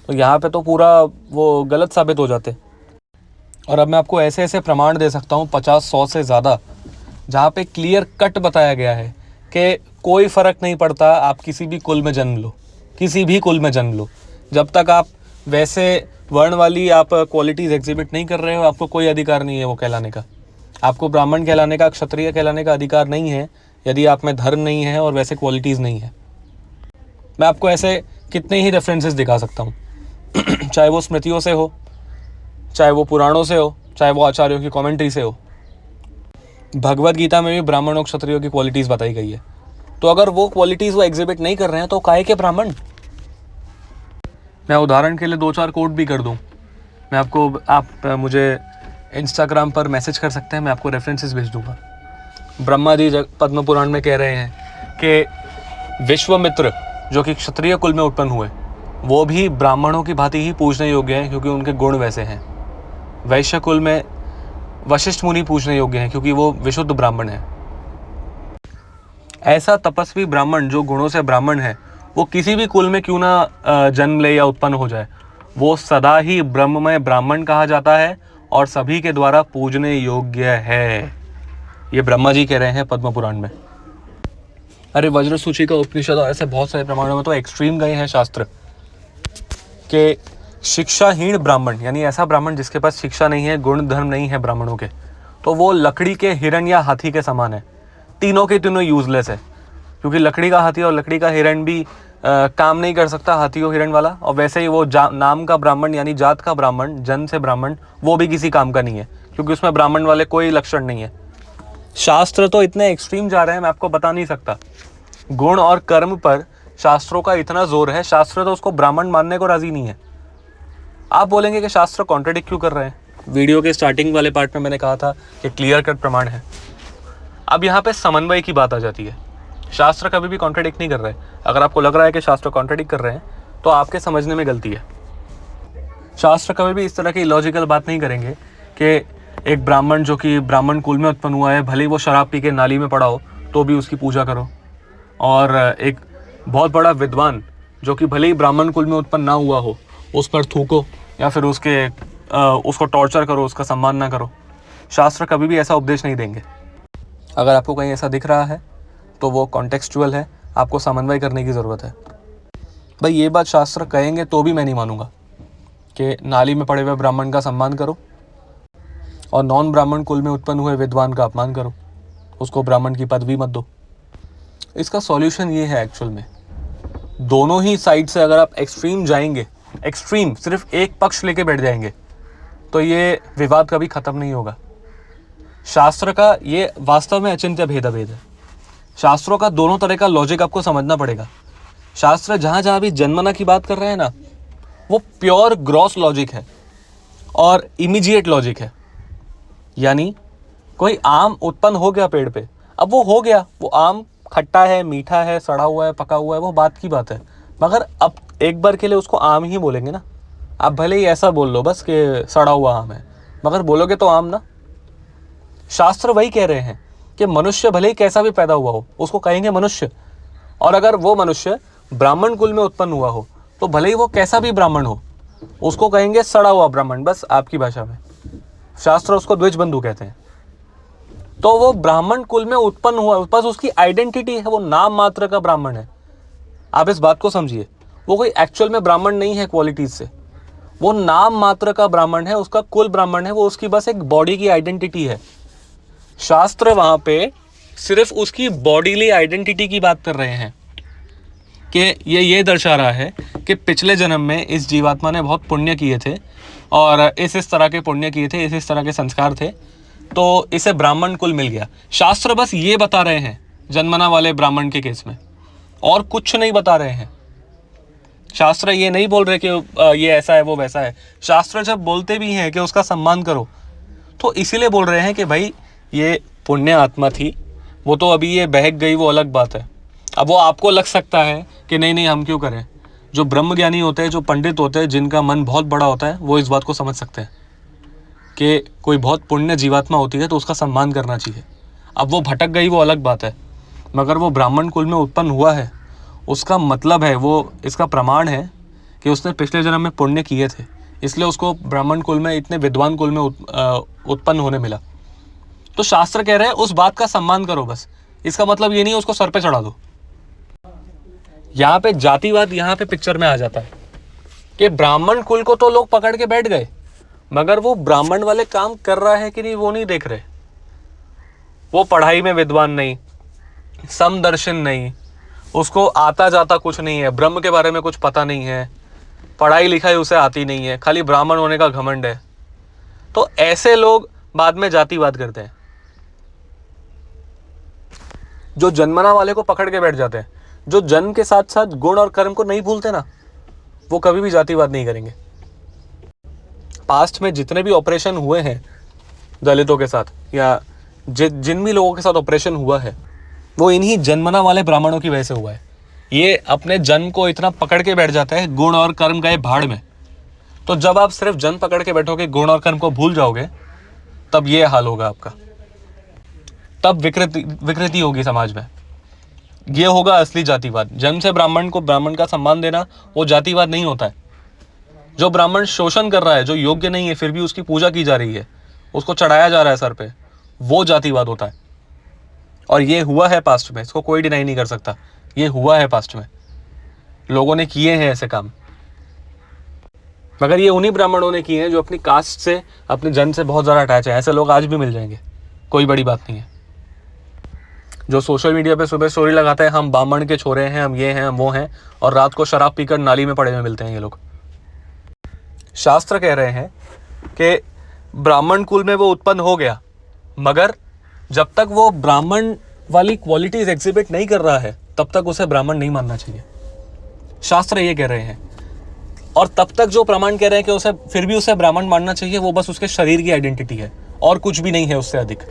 तो यहाँ पे तो पूरा वो गलत साबित हो जाते। और अब मैं आपको ऐसे ऐसे प्रमाण दे सकता हूँ 50-100 से ज़्यादा, जहाँ पे क्लियर कट बताया गया है कि कोई फ़र्क नहीं पड़ता आप किसी भी कुल में जन्म लो, किसी भी कुल में जन्म लो, जब तक आप वैसे वर्ण वाली आप क्वालिटीज़ एग्जिबिट नहीं कर रहे हो, आपको कोई अधिकार नहीं है वो कहलाने का। आपको ब्राह्मण कहलाने का, क्षत्रिय कहलाने का अधिकार नहीं है यदि आप में धर्म नहीं है और वैसे क्वालिटीज़ नहीं है। मैं आपको ऐसे कितने ही रेफरेंसेस दिखा सकता हूँ चाहे वो स्मृतियों से हो, चाहे वो पुराणों से हो, चाहे वो आचार्यों की कमेंट्री से हो। भगवद गीता में भी ब्राह्मण और क्षत्रियों की क्वालिटीज़ बताई गई है। तो अगर वो क्वालिटीज़ वो एग्जिबिट नहीं कर रहे हैं तो काहे के ब्राह्मण। मैं उदाहरण के लिए 2-4 कोट भी कर दूं। मैं आपको, आप मुझे इंस्टाग्राम पर मैसेज कर सकते हैं, मैं आपको रेफरेंसेस भेज दूंगा। ब्रह्मा जी पद्म पुराण में कह रहे हैं कि विश्वामित्र जो कि क्षत्रिय कुल में उत्पन्न हुए, वो भी ब्राह्मणों की भांति ही पूजने योग्य हैं क्योंकि उनके गुण वैसे हैं। वैश्य कुल में वशिष्ठ मुनि पूजने योग्य हैं क्योंकि वो विशुद्ध ब्राह्मण है। ऐसा तपस्वी ब्राह्मण जो गुणों से ब्राह्मण है, वो किसी भी कुल में क्यों ना जन्म ले या उत्पन्न हो जाए, वो सदा ही ब्रह्ममय ब्राह्मण कहा जाता है और सभी के द्वारा पूजने योग्य है। ये ब्रह्मा जी कह रहे हैं पद्म पुराण में। अरे वज्र सूची का उपनिषद और ऐसे बहुत सारे प्रमाणों में तो एक्सट्रीम गए हैं शास्त्र के शिक्षाहीन ब्राह्मण, यानी ऐसा ब्राह्मण जिसके पास शिक्षा नहीं है, गुण धर्म नहीं है ब्राह्मणों के, तो वो लकड़ी के हिरण या हाथी के समान है। तीनों के तीनों यूजलेस है, क्योंकि लकड़ी का हाथी और लकड़ी का हिरण भी काम नहीं कर सकता, हाथी और हिरण वाला। और वैसे ही वो नाम का ब्राह्मण यानी जात का ब्राह्मण, जन्म से ब्राह्मण, वो भी किसी काम का नहीं है क्योंकि उसमें ब्राह्मण वाले कोई लक्षण नहीं है। शास्त्र तो इतने एक्सट्रीम जा रहे हैं, मैं आपको बता नहीं सकता। गुण और कर्म पर शास्त्रों का इतना जोर है, शास्त्र तो उसको ब्राह्मण मानने को राजी नहीं है। आप बोलेंगे कि शास्त्र कॉन्ट्रडिक्ट क्यों कर रहे हैं। वीडियो के स्टार्टिंग वाले पार्ट में मैंने कहा था कि क्लियर कट प्रमाण है। अब यहाँ पे समन्वय की बात आ जाती है। शास्त्र कभी भी कॉन्ट्रडिक्ट नहीं कर रहे। अगर आपको लग रहा है कि शास्त्र कॉन्ट्रडिक्ट कर रहे हैं तो आपके समझने में गलती है। शास्त्र कभी भी इस तरह की लॉजिकल बात नहीं करेंगे कि एक ब्राह्मण जो कि ब्राह्मण कुल में उत्पन्न हुआ है, भले ही वो शराब पी के नाली में पड़ा हो तो भी उसकी पूजा करो, और एक बहुत बड़ा विद्वान जो कि भले ही ब्राह्मण कुल में उत्पन्न ना हुआ हो उस पर थूको या फिर उसको टॉर्चर करो, उसका सम्मान ना करो। शास्त्र कभी भी ऐसा उपदेश नहीं देंगे। अगर आपको कहीं ऐसा दिख रहा है तो वो कॉन्टेक्सचुअल है, आपको समन्वय करने की ज़रूरत है। भाई ये बात शास्त्र कहेंगे तो भी मैं नहीं मानूंगा कि नाली में पड़े हुए ब्राह्मण का सम्मान करो और नॉन ब्राह्मण कुल में उत्पन्न हुए विद्वान का अपमान करो, उसको ब्राह्मण की पदवी मत दो। इसका सॉल्यूशन ये है एक्चुअल में, दोनों ही साइड से अगर आप एक्सट्रीम जाएंगे, एक्सट्रीम सिर्फ एक पक्ष लेके बैठ जाएंगे, तो ये विवाद कभी ख़त्म नहीं होगा। शास्त्र का ये वास्तव में अचिंत्य भेदाभेद है। शास्त्रों का दोनों तरह का लॉजिक आपको समझना पड़ेगा। शास्त्र जहाँ जहाँ भी जन्मना की बात कर रहे हैं ना, वो प्योर ग्रॉस लॉजिक है और इमीडिएट लॉजिक है। यानी कोई आम उत्पन्न हो गया पेड़ पे, अब वो हो गया, वो आम खट्टा है, मीठा है, सड़ा हुआ है, पका हुआ है, वो बात की बात है, मगर अब एक बार के लिए उसको आम ही बोलेंगे ना। आप भले ही ऐसा बोल लो बस कि सड़ा हुआ आम है, मगर बोलोगे तो आम ना। शास्त्र वही कह रहे हैं कि मनुष्य भले ही कैसा भी पैदा हुआ हो उसको कहेंगे मनुष्य, और अगर वो मनुष्य ब्राह्मण कुल में उत्पन्न हुआ हो तो भले ही वो कैसा भी ब्राह्मण हो उसको कहेंगे सड़ा हुआ ब्राह्मण, बस आपकी भाषा में। शास्त्र उसको द्विजबंधु कहते हैं। तो वो ब्राह्मण कुल में उत्पन्न हुआ, बस उसकी आइडेंटिटी है, वो नाम मात्र का ब्राह्मण है। आप इस बात को समझिए, वो कोई एक्चुअल में ब्राह्मण नहीं है क्वालिटीज से, वो नाम मात्र का ब्राह्मण है, उसका कुल ब्राह्मण है, वो उसकी बस एक बॉडी की आइडेंटिटी है। शास्त्र वहां पे सिर्फ उसकी बॉडीली आइडेंटिटी की बात कर रहे हैं कि ये दर्शा रहा है कि पिछले जन्म में इस जीवात्मा ने बहुत पुण्य किए थे और इस तरह के पुण्य किए थे, इस तरह के संस्कार थे, तो इसे ब्राह्मण कुल मिल गया। शास्त्र बस ये बता रहे हैं जन्मना वाले ब्राह्मण के केस में, और कुछ नहीं बता रहे हैं। शास्त्र ये नहीं बोल रहे कि ये ऐसा है वो वैसा है। शास्त्र जब बोलते भी हैं कि उसका सम्मान करो तो इसीलिए बोल रहे हैं कि भाई ये पुण्य आत्मा थी, वो तो अभी ये बहक गई, वो अलग बात है। अब वो आपको लग सकता है कि नहीं हम क्यों करें, जो ब्रह्मज्ञानी होते हैं, जो पंडित होते हैं, जिनका मन बहुत बड़ा होता है, वो इस बात को समझ सकते हैं कि कोई बहुत पुण्य जीवात्मा होती है तो उसका सम्मान करना चाहिए। अब वो भटक गई वो अलग बात है, मगर वो ब्राह्मण कुल में उत्पन्न हुआ है, उसका मतलब है, वो इसका प्रमाण है कि उसने पिछले जन्म में पुण्य किए थे, इसलिए उसको ब्राह्मण कुल में, इतने विद्वान कुल में उत्पन्न होने मिला। तो शास्त्र कह रहे हैं उस बात का सम्मान करो बस। इसका मतलब ये नहीं है उसको सर पे चढ़ा दो। यहाँ पे जातिवाद यहाँ पे पिक्चर में आ जाता है कि ब्राह्मण कुल को तो लोग पकड़ के बैठ गए, मगर वो ब्राह्मण वाले काम कर रहा है कि नहीं वो नहीं देख रहे। वो पढ़ाई में विद्वान नहीं, समदर्शन नहीं, उसको आता जाता कुछ नहीं है, ब्रह्म के बारे में कुछ पता नहीं है, पढ़ाई लिखाई उसे आती नहीं है, खाली ब्राह्मण होने का घमंड है। तो ऐसे लोग बाद में जातिवाद करते हैं। जो जन्मना वाले को पकड़ के बैठ जाते हैं, जो जन्म के साथ साथ गुण और कर्म को नहीं भूलते ना, वो कभी भी जातिवाद नहीं करेंगे। पास्ट में जितने भी ऑपरेशन हुए हैं दलितों के साथ या जिन भी लोगों के साथ ऑपरेशन हुआ है, वो इन्हीं जन्मना वाले ब्राह्मणों की वजह से हुआ है। ये अपने जन्म को इतना पकड़ के बैठ जाता है, गुण और कर्म गए भाड़ में। तो जब आप सिर्फ जन्म पकड़ के बैठोगे, गुण और कर्म को भूल जाओगे, तब ये हाल होगा आपका। तब विकृति होगी समाज में। ये होगा असली जातिवाद। जन्म से ब्राह्मण को ब्राह्मण का सम्मान देना वो जातिवाद नहीं होता है। जो ब्राह्मण शोषण कर रहा है, जो योग्य नहीं है, फिर भी उसकी पूजा की जा रही है, उसको चढ़ाया जा रहा है सर पे, वो जातिवाद होता है। और ये हुआ है पास्ट में, इसको कोई डिनाई नहीं कर सकता। ये हुआ है पास्ट में, लोगों ने किए हैं ऐसे काम, मगर ये उन्हीं ब्राह्मणों ने किए हैं जो अपनी कास्ट से, अपने जन्म से बहुत ज़्यादा अटैच है। ऐसे लोग आज भी मिल जाएंगे, कोई बड़ी बात नहीं है। जो सोशल मीडिया पे सुबह स्टोरी लगाते हैं, हम ब्राह्मण के छोरे हैं, हम ये हैं, हम वो हैं, और रात को शराब पीकर नाली में पड़े हुए मिलते हैं ये लोग। शास्त्र कह रहे हैं कि ब्राह्मण कुल में वो उत्पन्न हो गया, मगर जब तक वो ब्राह्मण वाली क्वालिटीज एग्जिबिट नहीं कर रहा है, तब तक उसे ब्राह्मण नहीं मानना चाहिए। शास्त्र ये कह रहे हैं। और तब तक जो प्रमाण कह रहे हैं कि उसे फिर भी उसे ब्राह्मण मानना चाहिए, वो बस उसके शरीर की आइडेंटिटी है और कुछ भी नहीं है उससे अधिक।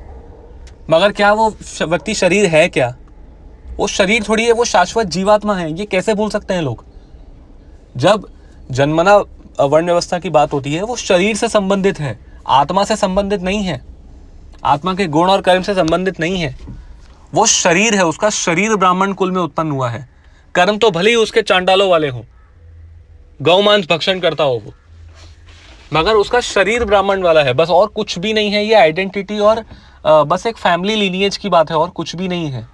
मगर क्या वो व्यक्ति शरीर है? क्या वो शरीर थोड़ी है, वो शाश्वत जीवात्मा है। ये कैसे भूल सकते हैं लोग? जब जन्मना वर्ण व्यवस्था की बात होती है, वो शरीर से संबंधित है, आत्मा से संबंधित नहीं है, आत्मा के गुण और कर्म से संबंधित नहीं है। वो शरीर है, उसका शरीर ब्राह्मण कुल में उत्पन्न हुआ है। कर्म तो भले ही उसके चांडालों वाले हों, गौमांस भक्षण करता हो वो, मगर उसका शरीर ब्राह्मण वाला है, बस और कुछ भी नहीं है। ये आइडेंटिटी और बस एक फैमिली लीनिएज की बात है और कुछ भी नहीं है।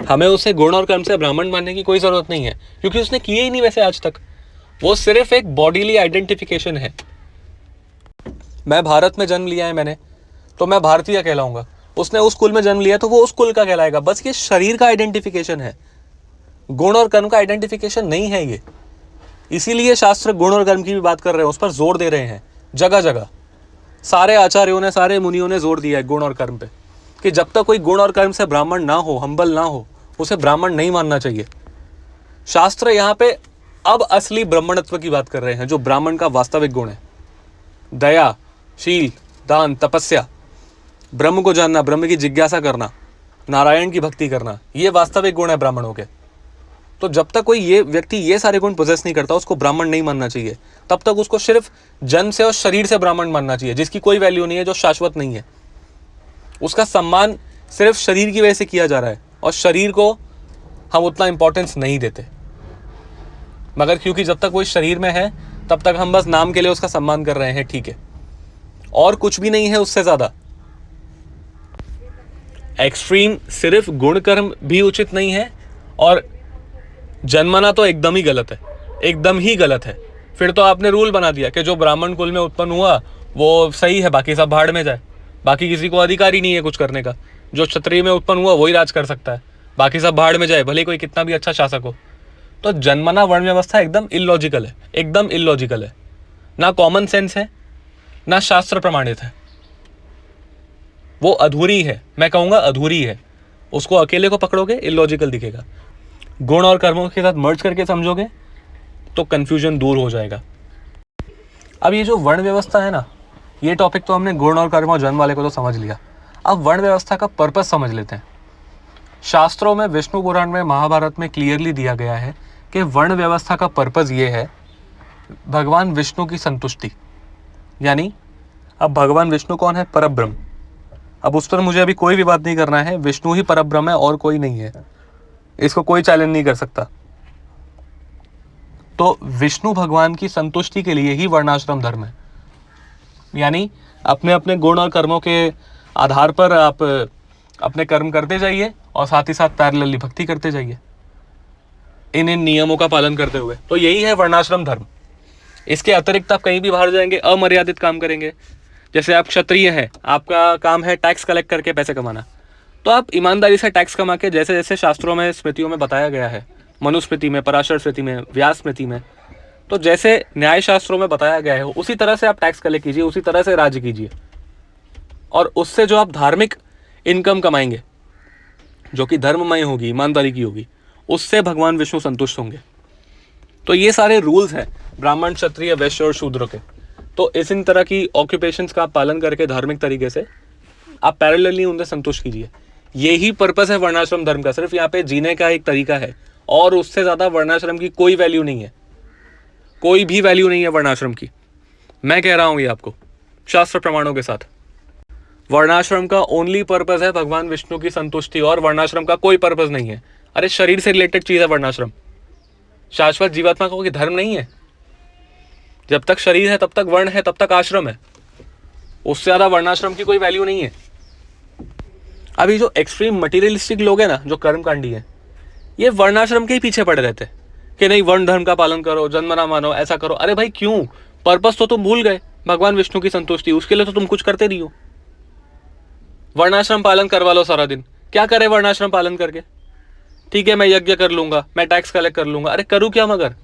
हमें उसे गुण और कर्म से ब्राह्मण मानने की कोई जरूरत नहीं है, क्योंकि उसने किए ही नहीं वैसे आज तक। वो सिर्फ एक बॉडीली आइडेंटिफिकेशन है। मैं भारत में जन्म लिया है मैंने, तो मैं भारतीय कहलाऊंगा। उसने उस कुल में जन्म लिया तो वो उस कुल का कहलाएगा। बस ये शरीर का आइडेंटिफिकेशन है, गुण और कर्म का आइडेंटिफिकेशन नहीं है ये। इसीलिए शास्त्र गुण और कर्म की भी बात कर रहे हैं, उस पर जोर दे रहे हैं। जगह जगह सारे आचार्यों ने, सारे मुनियों ने जोर दिया है गुण और कर्म पे, कि जब तक कोई गुण और कर्म से ब्राह्मण ना हो, हम्बल ना हो, उसे ब्राह्मण नहीं मानना चाहिए। शास्त्र यहाँ पे अब असली ब्राह्मणत्व की बात कर रहे हैं, जो ब्राह्मण का वास्तविक गुण है। दया, शील, दान, तपस्या, ब्रह्म को जानना, ब्रह्म की जिज्ञासा करना, नारायण की भक्ति करना, ये वास्तविक गुण है ब्राह्मणों के। तो जब तक कोई ये व्यक्ति ये सारे गुण पोजेस नहीं करता, उसको ब्राह्मण नहीं मानना चाहिए। तब तक उसको सिर्फ जन्म से और शरीर से ब्राह्मण मानना चाहिए, जिसकी कोई वैल्यू नहीं है, जो शाश्वत नहीं है। उसका सम्मान सिर्फ शरीर की वजह से किया जा रहा है, और शरीर को हम उतना इंपॉर्टेंस नहीं देते। मगर क्योंकि जब तक कोई शरीर में है, तब तक हम बस नाम के लिए उसका सम्मान कर रहे हैं, ठीक है, और कुछ भी नहीं है उससे ज्यादा। एक्सट्रीम सिर्फ गुण कर्म भी उचित नहीं है, और जन्मना तो एकदम ही गलत है, एकदम ही गलत है। फिर तो आपने रूल बना दिया कि जो ब्राह्मण कुल में उत्पन्न हुआ वो सही है, बाकी सब भाड़ में जाए, बाकी किसी को अधिकार ही नहीं है कुछ करने का। जो क्षत्रिय में उत्पन्न हुआ वही राज कर सकता है, बाकी सब भाड़ में जाए, भले कोई कितना भी अच्छा शासक हो। तो जन्मना वर्ण व्यवस्था एकदम इलॉजिकल है, एकदम इलॉजिकल है। ना कॉमन सेंस है, ना शास्त्र प्रमाणित है। वो अधूरी है, मैं कहूँगा अधूरी है। उसको अकेले को पकड़ोगे इलॉजिकल दिखेगा, गुण और कर्मों के साथ मर्ज करके समझोगे तो कंफ्यूजन दूर हो जाएगा। अब ये जो वर्ण व्यवस्था है ना, ये टॉपिक तो हमने गुण और कर्म और जन्म वाले को तो समझ लिया। अब वर्ण व्यवस्था का पर्पस समझ लेते हैं। शास्त्रों में, विष्णु पुराण में, महाभारत में क्लियरली दिया गया है कि कि वर्ण व्यवस्था का पर्पज़ ये है भगवान विष्णु की संतुष्टि। यानी अब भगवान विष्णु कौन है? परब्रह्म। अब उस पर मुझे अभी कोई विवाद नहीं करना है, विष्णु ही परब्रह्म है और कोई नहीं है, इसको कोई चैलेंज नहीं कर सकता। तो विष्णु भगवान की संतुष्टि के लिए ही वर्णाश्रम धर्म है। यानी अपने अपने गुण और कर्मों के आधार पर आप अपने कर्म करते जाइए और साथ ही साथ पैरेलली भक्ति करते जाइए इन नियमों का पालन करते हुए। तो यही है वर्णाश्रम धर्म। इसके अतिरिक्त आप कहीं भी बाहर जाएंगे, अमर्यादित काम करेंगे, जैसे आप क्षत्रिय हैं, आपका काम है टैक्स कलेक्ट करके पैसे कमाना, तो आप ईमानदारी से टैक्स कमा के, जैसे जैसे शास्त्रों में स्मृतियों में बताया गया है, मनुस्मृति में, पराशर स्मृति में, व्यास स्मृति में, तो जैसे न्याय शास्त्रों में बताया गया है उसी तरह से आप टैक्स कलेक्ट कीजिए, उसी तरह से राज्य कीजिए, और उससे जो आप धार्मिक इनकम कमाएंगे जो कि धर्ममय होगी, ईमानदारी की होगी, उससे भगवान विष्णु संतुष्ट होंगे। तो ये सारे रूल्स हैं ब्राह्मण, क्षत्रिय, वैश्य और शूद्र के। तो इस इन तरह की ऑक्यूपेशंस का पालन करके धार्मिक तरीके से आप पैरेलली उनसे संतुष्ट कीजिए। यही पर्पस है वर्णाश्रम धर्म का। सिर्फ यहाँ पे जीने का एक तरीका है और उससे ज़्यादा वर्णाश्रम की कोई वैल्यू नहीं है, कोई भी वैल्यू नहीं है वर्णाश्रम की। मैं कह रहा हूँ ये आपको शास्त्र प्रमाणों के साथ। वर्णाश्रम का ओनली पर्पस है भगवान विष्णु की संतुष्टि, और वर्णाश्रम का कोई पर्पस नहीं है। अरे शरीर से रिलेटेड चीज़ है वर्णाश्रम, शाश्वत जीवात्मा का कोई धर्म नहीं है। जब तक शरीर है तब तक वर्ण है, तब तक आश्रम है, उससे ज़्यादा वर्णाश्रम की कोई वैल्यू नहीं है। अभी जो एक्सट्रीम मटीरियलिस्टिक लोग हैं ना, जो कर्मकांडी हैं, ये वर्णाश्रम के ही पीछे पड़े रहते हैं कि नहीं वर्ण धर्म का पालन करो, जन्म ना मानो, ऐसा करो। अरे भाई क्यों? पर्पस तो तुम भूल गए, भगवान विष्णु की संतुष्टि, उसके लिए तो तुम कुछ करते नहीं हो। वर्णाश्रम पालन करवा लो सारा दिन, क्या करे वर्णाश्रम पालन करके? ठीक है मैं यज्ञ कर लूंगा, मैं टैक्स कलेक्ट कर लूंगा, अरे करूँ क्या? मगर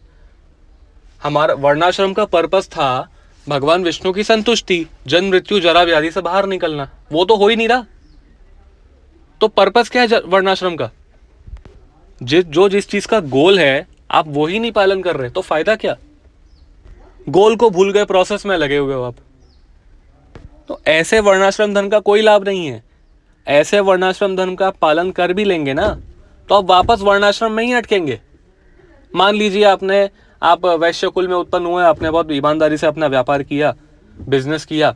हमारा वर्णाश्रम का पर्पस था भगवान विष्णु की संतुष्टि, जन्म मृत्यु जरा व्याधि से बाहर निकलना, वो तो हो ही नहीं रहा। तो पर्पस क्या है वर्णाश्रम का? जिस चीज का गोल है आप वो ही नहीं पालन कर रहे, तो फायदा क्या? गोल को भूल गए, प्रोसेस में लगे हुए हो आप। तो ऐसे वर्णाश्रम धर्म का कोई लाभ नहीं है। ऐसे वर्णाश्रम धर्म का पालन कर भी लेंगे ना तो आप वापस वर्णाश्रम में ही अटकेंगे। मान लीजिए आप वैश्य कुल में उत्पन्न हुए, आपने बहुत ईमानदारी से अपना व्यापार किया, बिजनेस किया,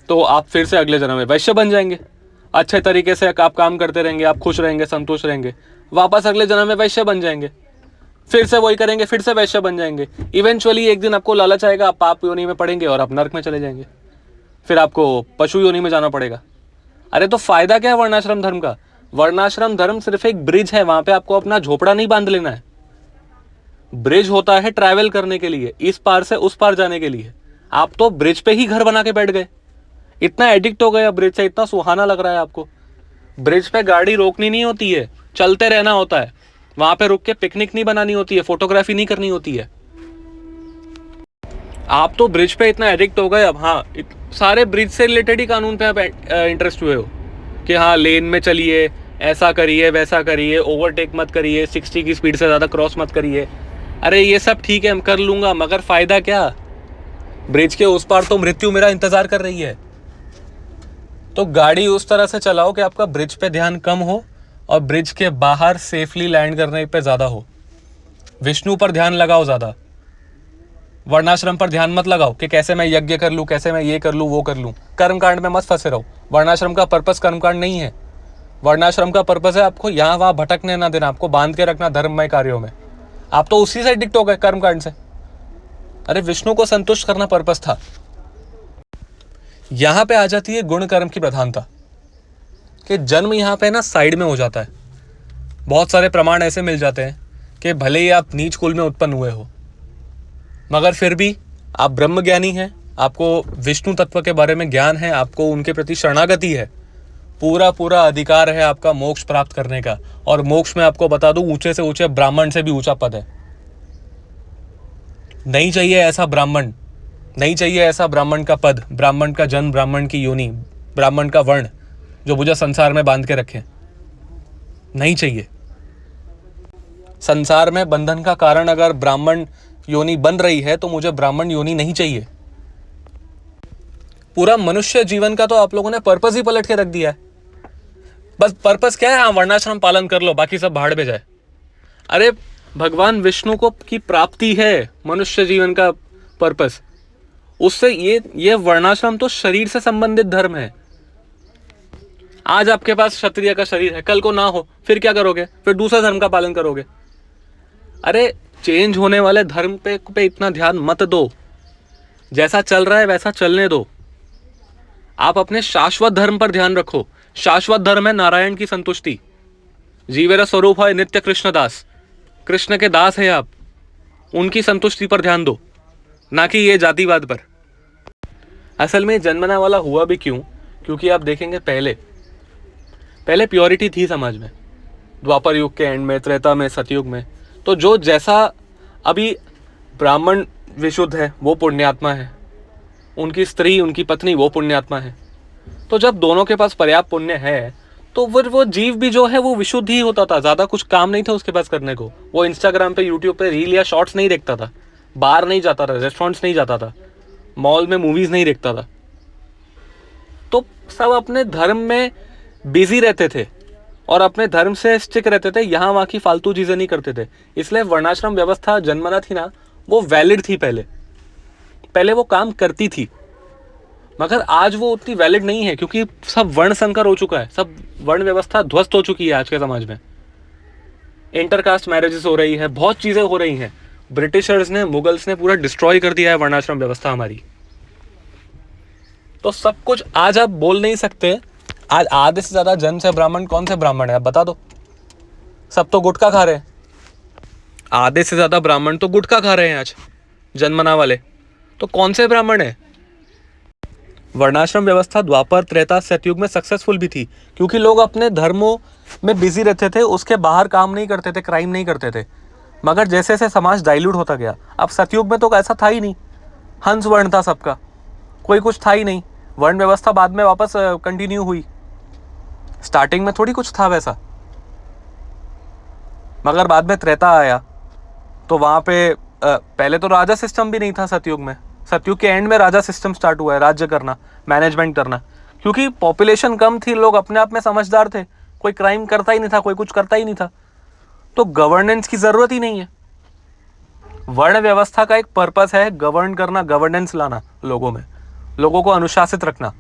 तो आप फिर से अगले जन्म में वैश्य बन जाएंगे। अच्छे तरीके से आप काम करते रहेंगे, आप खुश रहेंगे, संतुष्ट रहेंगे, वापस अगले जन्म में वैश्य बन जाएंगे, फिर से वही करेंगे, फिर से वैश्य बन जाएंगे। इवेंचुअली एक दिन आपको लालच आएगा, आप पाप योनि में पड़ेंगे और आप नरक में चले जाएंगे, फिर आपको पशु योनि में जाना पड़ेगा। अरे तो फायदा क्या है वर्णाश्रम धर्म का? वर्णाश्रम धर्म सिर्फ एक ब्रिज है, वहां पे आपको अपना झोपड़ा नहीं बांध लेना है। ब्रिज होता है ट्रैवल करने के लिए, इस पार से उस पार जाने के लिए। आप तो ब्रिज पे ही घर बना के बैठ गए, इतना एडिक्ट हो गए ब्रिज से, इतना सुहाना लग रहा है आपको। ब्रिज पे गाड़ी रोकनी नहीं होती है, चलते रहना होता है। वहां पे रुक के पिकनिक नहीं बनानी होती है, फोटोग्राफी नहीं करनी होती है। आप तो ब्रिज पे इतना एडिक्ट हो गए अब। हाँ, सारे ब्रिज से रिलेटेड ही कानून पे आप इंटरेस्ट हुए हो कि हाँ लेन में चलिए, ऐसा करिए, वैसा करिए, ओवरटेक मत करिए, 60 की स्पीड से ज़्यादा क्रॉस मत करिए। अरे ये सब ठीक है, मैं कर लूँगा, मगर फ़ायदा क्या? ब्रिज के उस पार तो मृत्यु मेरा इंतज़ार कर रही है। तो गाड़ी उस तरह से चलाओ कि आपका ब्रिज पे ध्यान कम हो और ब्रिज के बाहर सेफली लैंड करने पे ज़्यादा हो। विष्णु पर ध्यान लगाओ ज़्यादा, वर्णाश्रम पर ध्यान मत लगाओ कि कैसे मैं यज्ञ कर लूँ, कैसे मैं ये कर लूँ, वो कर लूँ। कर्मकांड में मत फंसे रहो। वर्णाश्रम का पर्पस कर्मकांड नहीं है। वर्णाश्रम का पर्पस है आपको यहाँ वहाँ भटकने ना देना, आपको बांध के रखना धर्ममय कार्यों में। आप तो उसी से एडिक्ट हो गए, कर्मकांड से। अरे विष्णु को संतुष्ट करना पर्पस था। यहाँ पे आ जाती है गुण कर्म की प्रधानता कि जन्म यहाँ पे ना साइड में हो जाता है। बहुत सारे प्रमाण ऐसे मिल जाते हैं कि भले ही आप नीच कुल में उत्पन्न हुए हो, मगर फिर भी आप ब्रह्म ज्ञानी हैं, आपको विष्णु तत्व के बारे में ज्ञान है, आपको उनके प्रति शरणागति है, पूरा अधिकार है आपका मोक्ष प्राप्त करने का। और मोक्ष में आपको बता दूं, ऊंचे से ऊंचे ब्राह्मण से भी ऊंचा पद है। नहीं चाहिए ऐसा ब्राह्मण, नहीं चाहिए ऐसा ब्राह्मण का पद, ब्राह्मण का जन्म, ब्राह्मण की योनि, ब्राह्मण का वर्ण जो मुझे संसार में बांध के रखे। नहीं चाहिए। संसार में बंधन का कारण अगर ब्राह्मण योनि बन रही है तो मुझे ब्राह्मण योनि नहीं चाहिए। पूरा मनुष्य जीवन का तो आप लोगों ने पर्पस ही पलट के रख दिया है। बस पर्पस क्या है? हाँ वर्णाश्रम पालन कर लो, बाकी सब भाड़ में जाए। अरे भगवान विष्णु को की प्राप्ति है मनुष्य जीवन का पर्पस, उससे ये वर्णाश्रम तो शरीर से संबंधित धर्म है। आज आपके पास क्षत्रिय का शरीर है, कल को ना हो, फिर क्या करोगे? फिर दूसरा धर्म का पालन करोगे। अरे चेंज होने वाले धर्म पे इतना ध्यान मत दो, जैसा चल रहा है वैसा चलने दो। आप अपने शाश्वत धर्म पर ध्यान रखो। शाश्वत धर्म है नारायण की संतुष्टि। जीवेरा स्वरूप है नित्य कृष्ण दास, कृष्ण के दास है आप, उनकी संतुष्टि पर ध्यान दो, ना कि ये जातिवाद पर। असल में जन्मना वाला हुआ भी क्यों? क्योंकि आप देखेंगे पहले प्योरिटी थी समाज में, द्वापर युग के एंड में, त्रेता में, सतयुग में। तो जो जैसा अभी ब्राह्मण विशुद्ध है वो पुण्यात्मा है, उनकी स्त्री उनकी पत्नी वो पुण्यात्मा है। तो जब दोनों के पास पर्याप्त पुण्य है तो फिर वो जीव भी जो है वो विशुद्ध ही होता था। ज़्यादा कुछ काम नहीं था उसके पास करने को। वो इंस्टाग्राम पे, यूट्यूब पे रील या शॉर्ट्स नहीं देखता था, बाहर नहीं जाता था, रेस्टोरेंट्स नहीं जाता था, मॉल में मूवीज़ नहीं देखता था। तो सब अपने धर्म में बिजी रहते थे और अपने धर्म से स्टिक रहते थे, यहाँ वहाँ की फालतू चीज़ें नहीं करते थे। इसलिए वर्णाश्रम व्यवस्था जन्मना थी ना, वो वैलिड थी। पहले वो काम करती थी, मगर आज वो उतनी वैलिड नहीं है, क्योंकि सब वर्ण संकर हो चुका है, सब वर्ण व्यवस्था ध्वस्त हो चुकी है आज के समाज में। इंटरकास्ट मैरिजेस हो रही है, बहुत चीज़ें हो रही हैं। ब्रिटिशर्स ने, मुगल्स ने पूरा डिस्ट्रॉय कर दिया है वर्णाश्रम व्यवस्था हमारी। तो सब कुछ आज आप बोल नहीं सकते। आज आधे से ज़्यादा जन्म से ब्राह्मण कौन से ब्राह्मण है आप बता दो? सब तो गुटखा खा रहे हैं। आधे से ज़्यादा ब्राह्मण तो गुटखा खा रहे हैं आज, जन्मना वाले। तो कौन से ब्राह्मण है? वर्णाश्रम व्यवस्था द्वापर, त्रेता, सतयुग में सक्सेसफुल भी थी, क्योंकि लोग अपने धर्मों में बिजी रहते थे, उसके बाहर काम नहीं करते थे, क्राइम नहीं करते थे। मगर जैसे जैसे समाज डाइल्यूट होता गया, अब सतयुग में तो ऐसा था ही नहीं, हंस वर्ण था सबका, कोई कुछ था ही नहीं। वर्ण व्यवस्था बाद में वापस कंटिन्यू हुई, स्टार्टिंग में थोड़ी कुछ था वैसा। मगर बाद में त्रेता आया तो वहाँ पे पहले तो राजा सिस्टम भी नहीं था सतयुग में। सतयुग के एंड में राजा सिस्टम स्टार्ट हुआ है, राज्य करना, मैनेजमेंट करना, क्योंकि पॉपुलेशन कम थी, लोग अपने आप में समझदार थे, कोई क्राइम करता ही नहीं था, कोई कुछ करता ही नहीं था, तो गवर्नेंस की ज़रूरत ही नहीं है। वर्ण व्यवस्था का एक पर्पस है गवर्न करना, गवर्नेंस लाना लोगों में, लोगों को अनुशासित रखना।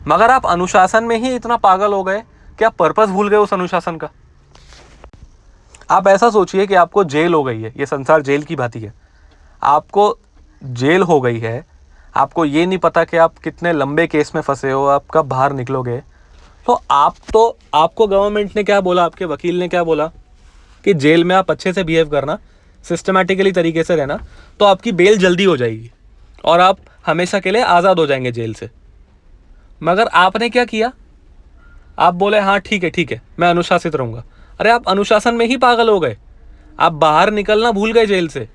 मगर आप अनुशासन में ही इतना पागल हो गए कि आप पर्पस भूल गए उस अनुशासन का। आप ऐसा सोचिए कि आपको जेल हो गई है, ये संसार जेल की भांति है, आपको जेल हो गई है, आपको ये नहीं पता कि आप कितने लंबे केस में फंसे हो, आप कब बाहर निकलोगे। तो आपको गवर्नमेंट ने क्या बोला, आपके वकील ने क्या बोला कि जेल में आप अच्छे से बिहेव करना, सिस्टमैटिकली तरीके से रहना, तो आपकी बेल जल्दी हो जाएगी और आप हमेशा के लिए आज़ाद हो जाएंगे जेल से। मगर आपने क्या किया? आप बोले हाँ ठीक है, मैं अनुशासित रहूँगा। अरे आप अनुशासन में ही पागल हो गए, आप बाहर निकलना भूल गए जेल से।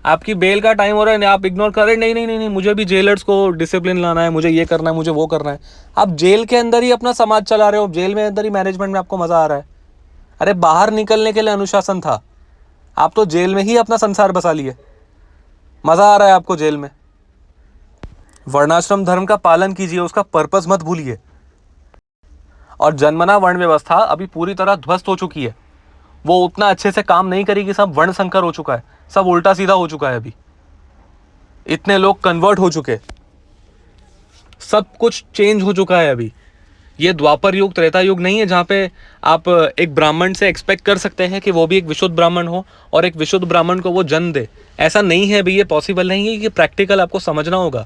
आपकी बेल का टाइम हो रहा है, आप इग्नोर कर रहे, नहीं, मुझे भी जेलर्स को डिसिप्लिन लाना है, मुझे ये करना है, मुझे वो करना है। आप जेल के अंदर ही अपना समाज चला रहे हो, जेल में अंदर ही मैनेजमेंट में आपको मज़ा आ रहा है। अरे बाहर निकलने के लिए अनुशासन था, आप तो जेल में ही अपना संसार बसा लिए, मज़ा आ रहा है आपको जेल में। वर्णाश्रम धर्म का पालन कीजिए, उसका पर्पस मत भूलिए। और जन्मना वर्ण व्यवस्था अभी पूरी तरह ध्वस्त हो चुकी है, वो उतना अच्छे से काम नहीं करेगी, सब वर्ण संकर हो चुका है, सब उल्टा सीधा हो चुका है। अभी इतने लोग कन्वर्ट हो चुके, सब कुछ चेंज हो चुका है। अभी ये द्वापर युग, त्रेता युग नहीं है जहाँ पे आप एक ब्राह्मण से एक्सपेक्ट कर सकते हैं कि वो भी एक विशुद्ध ब्राह्मण हो और एक विशुद्ध ब्राह्मण को वो जन्म दे। ऐसा नहीं है अभी, ये पॉसिबल नहीं है। ये प्रैक्टिकल आपको समझना होगा,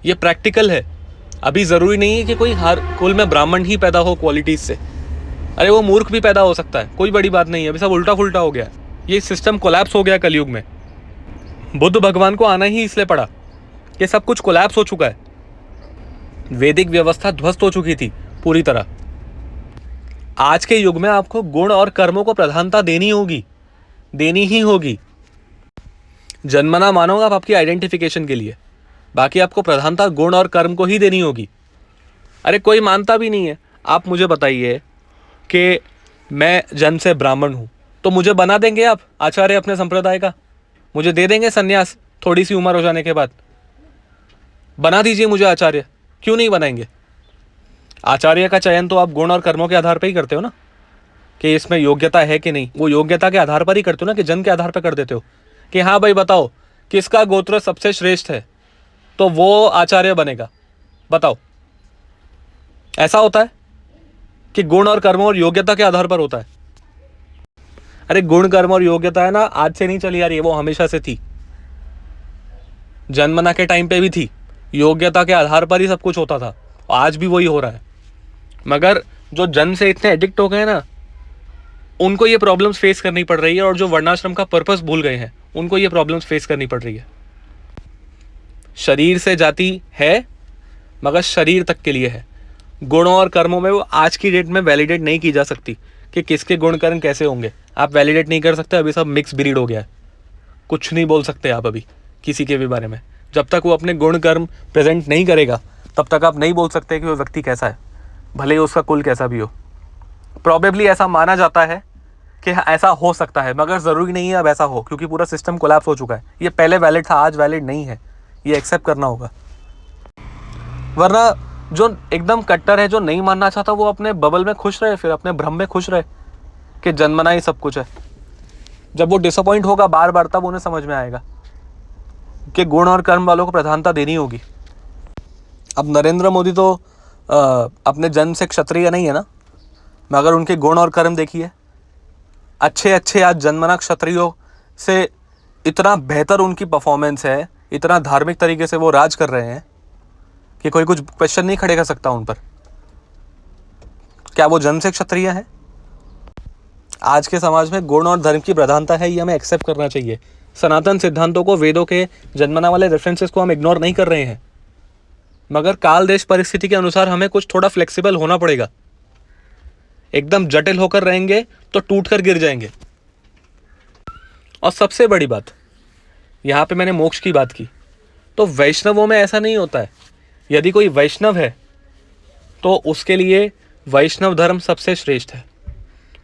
ये प्रैक्टिकल है। अभी ज़रूरी नहीं है कि कोई हर कुल में ब्राह्मण ही पैदा हो क्वालिटीज़ से। अरे वो मूर्ख भी पैदा हो सकता है, कोई बड़ी बात नहीं है। अभी सब उल्टा फुल्टा हो गया, ये सिस्टम कोलैप्स हो गया कलयुग में। बुद्ध भगवान को आना ही इसलिए पड़ा, ये सब कुछ कोलैप्स हो चुका है। वैदिक व्यवस्था ध्वस्त हो चुकी थी पूरी तरह। आज के युग में आपको गुण और कर्मों को प्रधानता देनी होगी, देनी ही होगी। जन्मना मानोगा आप आपकी आइडेंटिफिकेशन के लिए, बाकी आपको प्रधानता गुण और कर्म को ही देनी होगी। अरे कोई मानता भी नहीं है। आप मुझे बताइए कि मैं जन्म से ब्राह्मण हूँ, तो मुझे बना देंगे आप आचार्य अपने संप्रदाय का? मुझे दे देंगे सन्यास थोड़ी सी उम्र हो जाने के बाद? बना दीजिए मुझे आचार्य, क्यों नहीं बनाएंगे? आचार्य का चयन तो आप गुण और कर्मों के आधार पर ही करते हो ना, कि इसमें योग्यता है कि नहीं, वो योग्यता के आधार पर ही करते हो ना, कि जन्म के आधार पर कर देते हो कि हाँ भाई बताओ किसका गोत्र सबसे श्रेष्ठ है तो वो आचार्य बनेगा, बताओ। ऐसा होता है कि गुण और कर्म और योग्यता के आधार पर होता है। अरे गुण कर्म और योग्यता है ना, आज से नहीं चली आ रही है, वो हमेशा से थी। जन्मना के टाइम पे भी थी, योग्यता के आधार पर ही सब कुछ होता था, आज भी वही हो रहा है। मगर जो जन्म से इतने एडिक्ट हो गए ना, उनको ये प्रॉब्लम्स फेस करनी पड़ रही है, और जो वर्णाश्रम का पर्पस भूल गए हैं उनको ये प्रॉब्लम्स फेस करनी पड़ रही है। शरीर से जाति है मगर शरीर तक के लिए है। गुणों और कर्मों में वो आज की डेट में वैलिडेट नहीं की जा सकती कि किसके गुण कर्म कैसे होंगे। आप वैलिडेट नहीं कर सकते, अभी सब मिक्स ब्रीड हो गया है, कुछ नहीं बोल सकते आप अभी किसी के भी बारे में। जब तक वो अपने गुण कर्म प्रेजेंट नहीं करेगा तब तक आप नहीं बोल सकते कि वो व्यक्ति कैसा है, भले ही उसका कुल कैसा भी हो। प्रॉबेबली ऐसा माना जाता है कि ऐसा हो सकता है, मगर ज़रूरी नहीं है अब ऐसा हो, क्योंकि पूरा सिस्टम कोलैप्स हो चुका है। ये पहले वैलिड था, आज वैलिड नहीं है, ये एक्सेप्ट करना होगा। वरना जो एकदम कट्टर है, जो नहीं मानना चाहता, वो अपने बबल में खुश रहे, फिर अपने भ्रम में खुश रहे कि जन्मना ही सब कुछ है। जब वो डिसअपॉइंट होगा बार बार, तब उन्हें समझ में आएगा कि गुण और कर्म वालों को प्रधानता देनी होगी। अब नरेंद्र मोदी तो अपने जन्म से क्षत्रिय नहीं है ना, मगर उनके गुण और कर्म देखिए, अच्छे अच्छे आज जन्मना क्षत्रियों से इतना बेहतर उनकी परफॉर्मेंस है, इतना धार्मिक तरीके से वो राज कर रहे हैं कि कोई कुछ क्वेश्चन नहीं खड़े कर सकता उन पर। क्या वो जन्म से क्षत्रिय है? आज के समाज में गुण और धर्म की प्रधानता है, ये हमें एक्सेप्ट करना चाहिए। सनातन सिद्धांतों को, वेदों के जन्मना वाले रेफरेंसेस को हम इग्नोर नहीं कर रहे हैं, मगर काल देश परिस्थिति के अनुसार हमें कुछ थोड़ा फ्लेक्सिबल होना पड़ेगा। एकदम जटिल होकर रहेंगे तो टूट कर गिर जाएंगे। और सबसे बड़ी बात, यहाँ पे मैंने मोक्ष की बात की, तो वैष्णवों में ऐसा नहीं होता है। यदि कोई वैष्णव है तो उसके लिए वैष्णव धर्म सबसे श्रेष्ठ है।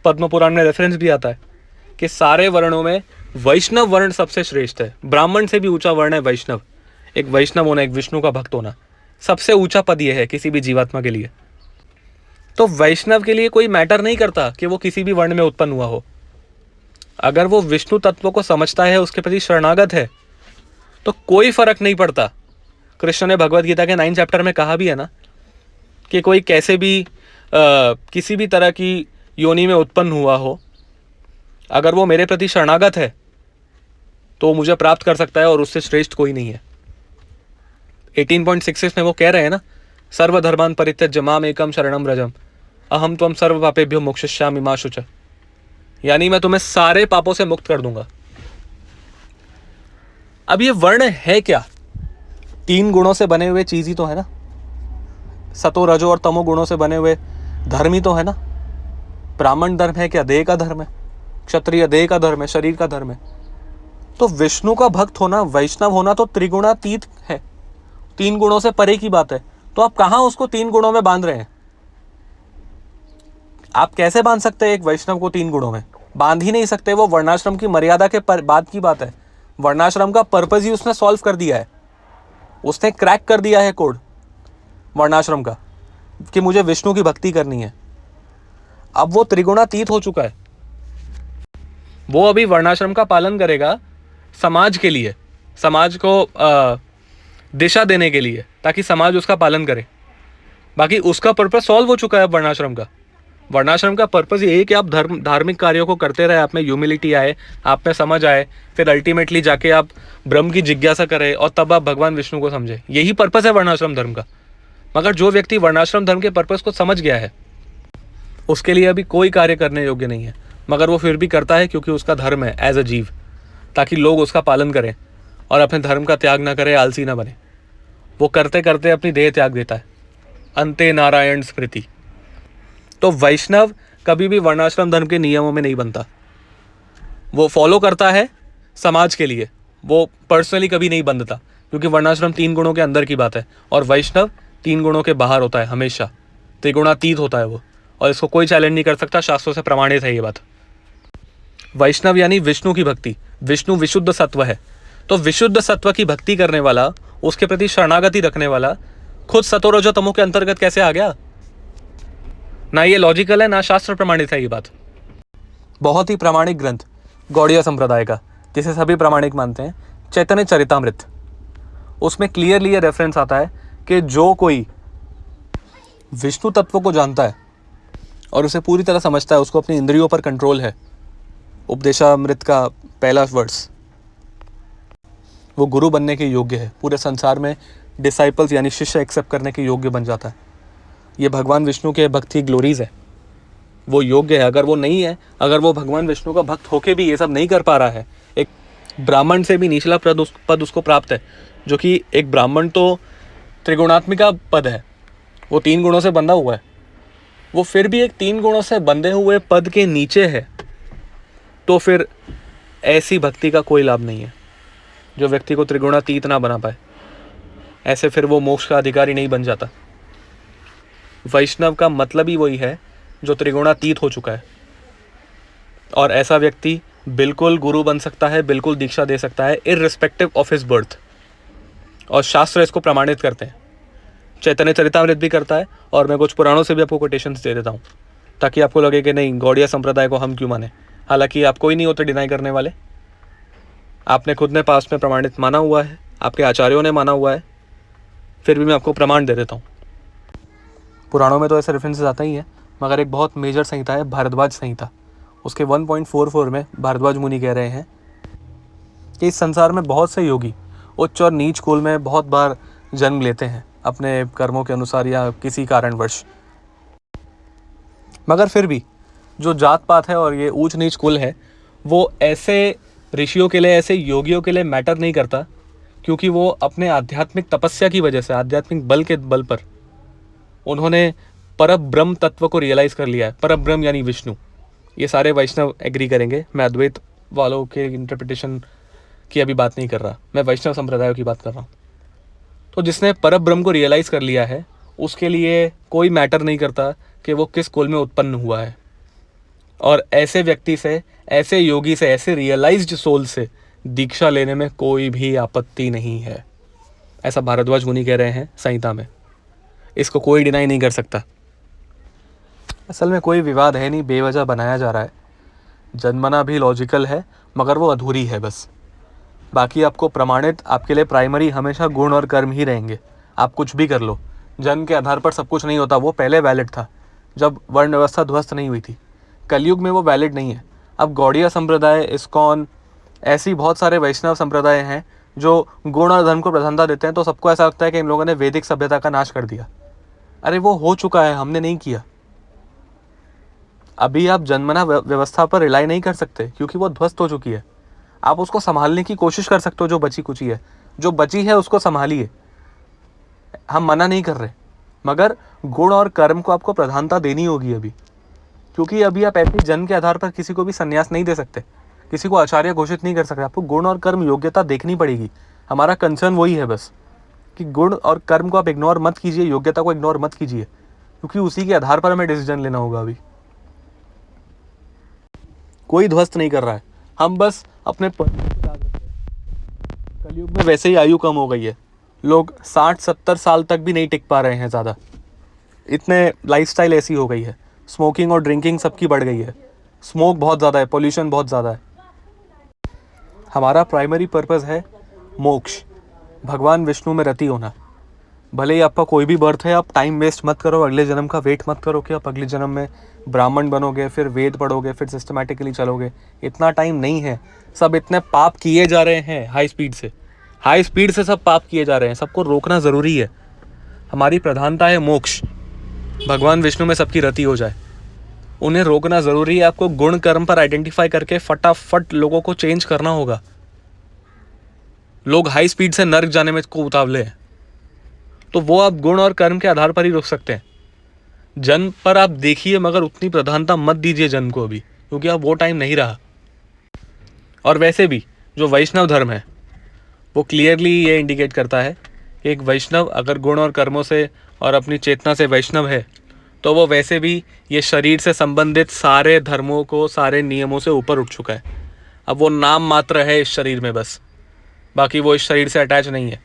पद्म पुराण में रेफरेंस भी आता है कि सारे वर्णों में वैष्णव वर्ण सबसे श्रेष्ठ है। ब्राह्मण से भी ऊंचा वर्ण है वैष्णव। एक वैष्णव होना, एक विष्णु का भक्त होना, सबसे ऊंचा पद यह है किसी भी जीवात्मा के लिए। तो वैष्णव के लिए कोई मैटर नहीं करता कि वो किसी भी वर्ण में उत्पन्न हुआ हो। अगर वो विष्णु तत्व को समझता है, उसके प्रति शरणागत है, तो कोई फर्क नहीं पड़ता। कृष्ण ने भगवद गीता के 9 चैप्टर में कहा भी है ना कि कोई कैसे भी किसी भी तरह की योनि में उत्पन्न हुआ हो, अगर वो मेरे प्रति शरणागत है तो वो मुझे प्राप्त कर सकता है, और उससे श्रेष्ठ कोई नहीं है। 18.66 में वो कह रहे हैं ना, सर्वधर्मान् परित्यज्य माम एकम शरणम व्रजम अहम त्वं सर्व पापेभ्यो मोक्षयिष्यामि मा शुचः। यानी मैं तुम्हें सारे पापों से मुक्त कर दूंगा। अब ये वर्ण है क्या? 3 गुणों से बने हुए चीज ही तो है ना, सतो रजो और तमो गुणों से बने हुए धर्म ही तो है ना। ब्राह्मण धर्म है क्या? देह का धर्म है। क्षत्रिय देह का धर्म है, शरीर का धर्म है। तो विष्णु का भक्त होना, वैष्णव होना तो त्रिगुणातीत है, 3 गुणों से परे की बात है। तो आप कहां उसको 3 गुणों में बांध रहे हैं? आप कैसे बांध सकते हैं एक वैष्णव को 3 गुणों में? बांध ही नहीं सकते। वो वर्णाश्रम की मर्यादा के बाद की बात है। वर्णाश्रम का पर्पस ही उसने सॉल्व कर दिया है, उसने क्रैक कर दिया है कोड वर्णाश्रम का, कि मुझे विष्णु की भक्ति करनी है। अब वो त्रिगुणातीत हो चुका है। वो अभी वर्णाश्रम का पालन करेगा समाज के लिए, समाज को दिशा देने के लिए, ताकि समाज उसका पालन करे। बाकी उसका पर्पस सॉल्व हो चुका है वर्णाश्रम का। वर्णाश्रम का पर्पस ये है कि आप धार्मिक कार्यों को करते रहे, आप में ह्यूमिलिटी आए, आप में समझ आए, फिर अल्टीमेटली जाके आप ब्रह्म की जिज्ञासा करें, और तब आप भगवान विष्णु को समझे। यही पर्पस है वर्णाश्रम धर्म का। मगर जो व्यक्ति वर्णाश्रम धर्म के पर्पस को समझ गया है, उसके लिए अभी कोई कार्य करने योग्य नहीं है, मगर वो फिर भी करता है, क्योंकि उसका धर्म है एज अ जीव, ताकि लोग उसका पालन करें और अपने धर्म का त्याग ना करें, आलसी ना बने। वो करते करते अपनी देह त्याग देता है। अंते नारायण स्मृति। तो वैष्णव कभी भी वर्णाश्रम धर्म के नियमों में नहीं बनता। वो फॉलो करता है समाज के लिए, वो पर्सनली कभी नहीं बंधता, क्योंकि वर्णाश्रम 3 गुणों के अंदर की बात है, और वैष्णव 3 गुणों के बाहर होता है हमेशा। त्रिगुणातीत होता है वो, और इसको कोई चैलेंज नहीं कर सकता। शास्त्रों से प्रमाणित है ये बात। वैष्णव यानी विष्णु की भक्ति। विष्णु विशुद्ध सत्व है, तो विशुद्ध सत्व की भक्ति करने वाला, उसके प्रति शरणागति रखने वाला, खुद सतो रजो तमो के अंतर्गत कैसे आ गया? ना ये लॉजिकल है, ना शास्त्र प्रमाणित है ये बात। बहुत ही प्रामाणिक ग्रंथ गौड़ीय संप्रदाय का, जिसे सभी प्रामाणिक मानते हैं, चैतन्य चरितामृत, उसमें क्लियरली ये रेफरेंस आता है कि जो कोई विष्णु तत्व को जानता है और उसे पूरी तरह समझता है, उसको अपनी इंद्रियों पर कंट्रोल है, उपदेशामृत का पहला वर्स, वो गुरु बनने के योग्य है, पूरे संसार में डिसाइपल्स यानी शिष्य एक्सेप्ट करने के योग्य बन जाता है। ये भगवान विष्णु के भक्ति ग्लोरीज है, वो योग्य है। अगर वो नहीं है, अगर वो भगवान विष्णु का भक्त होके भी ये सब नहीं कर पा रहा है, एक ब्राह्मण से भी निचला पद उसको प्राप्त है, जो कि एक ब्राह्मण तो त्रिगुणात्मिका पद है, वो 3 गुणों से बंधा हुआ है, वो फिर भी एक 3 गुणों से बंधे हुए पद के नीचे है, तो फिर ऐसी भक्ति का कोई लाभ नहीं है जो व्यक्ति को त्रिगुणातीत ना बना पाए। ऐसे फिर वो मोक्ष का अधिकारी नहीं बन जाता। वैष्णव का मतलब ही वही है जो त्रिगुणातीत हो चुका है, और ऐसा व्यक्ति बिल्कुल गुरु बन सकता है, बिल्कुल दीक्षा दे सकता है, इररिस्पेक्टिव ऑफ हिज बर्थ, और शास्त्र इसको प्रमाणित करते हैं। चैतन्य चरितामृत भी करता है, और मैं कुछ पुराणों से भी आपको कोटेशंस दे देता हूँ, ताकि आपको लगे कि नहीं, गौड़िया संप्रदाय को हम क्यों माने। हालांकि आप कोई नहीं होते डिनाई करने वाले, आपने खुद ने पास्ट में प्रमाणित माना हुआ है, आपके आचार्यों ने माना हुआ है, फिर भी मैं आपको प्रमाण दे देता हूँ। पुराणों में तो ऐसे रेफरेंसेस आता ही है, मगर एक बहुत मेजर संहिता है भारद्वाज संहिता, उसके 1.44 में भारद्वाज मुनि कह रहे हैं कि इस संसार में बहुत से योगी उच्च और नीच कुल में बहुत बार जन्म लेते हैं अपने कर्मों के अनुसार या किसी कारणवश, मगर फिर भी जो जात पात है और ये ऊंच नीच कुल है, वो ऐसे ऋषियों के लिए, ऐसे योगियों के लिए मैटर नहीं करता, क्योंकि वो अपने आध्यात्मिक तपस्या की वजह से, आध्यात्मिक बल के बल पर उन्होंने परब्रह्म तत्व को रियलाइज़ कर लिया है। परब्रह्म यानी विष्णु। ये सारे वैष्णव एग्री करेंगे, मैं अद्वैत वालों के इंटरप्रिटेशन की अभी बात नहीं कर रहा, मैं वैष्णव संप्रदायों की बात कर रहा हूँ। तो जिसने परब्रह्म को रियलाइज़ कर लिया है, उसके लिए कोई मैटर नहीं करता कि वो किस कुल में उत्पन्न हुआ है। और ऐसे व्यक्ति से, ऐसे योगी से, ऐसे रियलाइज्ड सोल से दीक्षा लेने में कोई भी आपत्ति नहीं है, ऐसा भारद्वाज मुनि कह रहे हैं संहिता में। इसको कोई डिनाई नहीं कर सकता। असल में कोई विवाद है नहीं, बेवजह बनाया जा रहा है। जन्मना भी लॉजिकल है, मगर वो अधूरी है बस। बाकी आपको प्रमाणित, आपके लिए प्राइमरी हमेशा गुण और कर्म ही रहेंगे। आप कुछ भी कर लो, जन्म के आधार पर सब कुछ नहीं होता। वो पहले वैलिड था जब वर्ण व्यवस्था ध्वस्त नहीं हुई थी, कलयुग में वो वैलिड नहीं है। अब गौड़िया संप्रदाय, इस्कॉन, ऐसी बहुत सारे वैष्णव संप्रदाय हैं जो गुण और धर्म को प्रधानता देते हैं, तो सबको ऐसा लगता है कि इन लोगों ने वैदिक सभ्यता का नाश कर दिया। अरे वो हो चुका है, हमने नहीं किया। अभी आप जन्मना व्यवस्था पर रिलाई नहीं कर सकते, क्योंकि वो ध्वस्त हो चुकी है। आप उसको संभालने की कोशिश कर सकते हो, जो बची कुची है, जो बची है उसको संभालिए, हम मना नहीं कर रहे, मगर गुण और कर्म को आपको प्रधानता देनी होगी अभी, क्योंकि अभी आप ऐसे जन्म के आधार पर किसी को भी संन्यास नहीं दे सकते, किसी को आचार्य घोषित नहीं कर सकते। आपको गुण और कर्म योग्यता देखनी पड़ेगी। हमारा कंसर्न वही है बस, कि गुण और कर्म को आप इग्नोर मत कीजिए, योग्यता को इग्नोर मत कीजिए, क्योंकि उसी के आधार पर हमें डिसीजन लेना होगा। अभी कोई ध्वस्त नहीं कर रहा है, हम बस अपने कलयुग में वैसे ही आयु कम हो गई है, लोग 60-70 साल तक भी नहीं टिक पा रहे हैं ज़्यादा, इतने लाइफस्टाइल ऐसी हो गई है। स्मोकिंग और ड्रिंकिंग सबकी बढ़ गई है, स्मोक बहुत ज़्यादा है, पोल्यूशन बहुत ज़्यादा है। हमारा प्राइमरी पर्पस है मोक्ष, भगवान विष्णु में रति होना। भले ही आपका कोई भी बर्थ है, आप टाइम वेस्ट मत करो, अगले जन्म का वेट मत करो कि आप अगले जन्म में ब्राह्मण बनोगे, फिर वेद पढ़ोगे, फिर सिस्टमैटिकली चलोगे। इतना टाइम नहीं है। सब इतने पाप किए जा रहे हैं हाई स्पीड से सब पाप किए जा रहे हैं, सबको रोकना ज़रूरी है। हमारी प्रधानता है मोक्ष, भगवान विष्णु में सबकी रति हो जाए, उन्हें रोकना ज़रूरी है। आपको गुण कर्म पर आइडेंटिफाई करके फटाफट लोगों को चेंज करना होगा। लोग हाई स्पीड से नर्क जाने में को उतावले हैं, तो वो आप गुण और कर्म के आधार पर ही रोक सकते हैं। जन्म पर आप देखिए, मगर उतनी प्रधानता मत दीजिए जन्म को अभी, क्योंकि अब वो टाइम नहीं रहा। और वैसे भी जो वैष्णव धर्म है वो क्लियरली ये इंडिकेट करता है कि एक वैष्णव अगर गुण और कर्मों से और अपनी चेतना से वैष्णव है, तो वो वैसे भी ये शरीर से संबंधित सारे धर्मों को, सारे नियमों से ऊपर उठ चुका है। अब वो नाम मात्र है इस शरीर में बस, बाकी वो इस शरीर से अटैच नहीं है।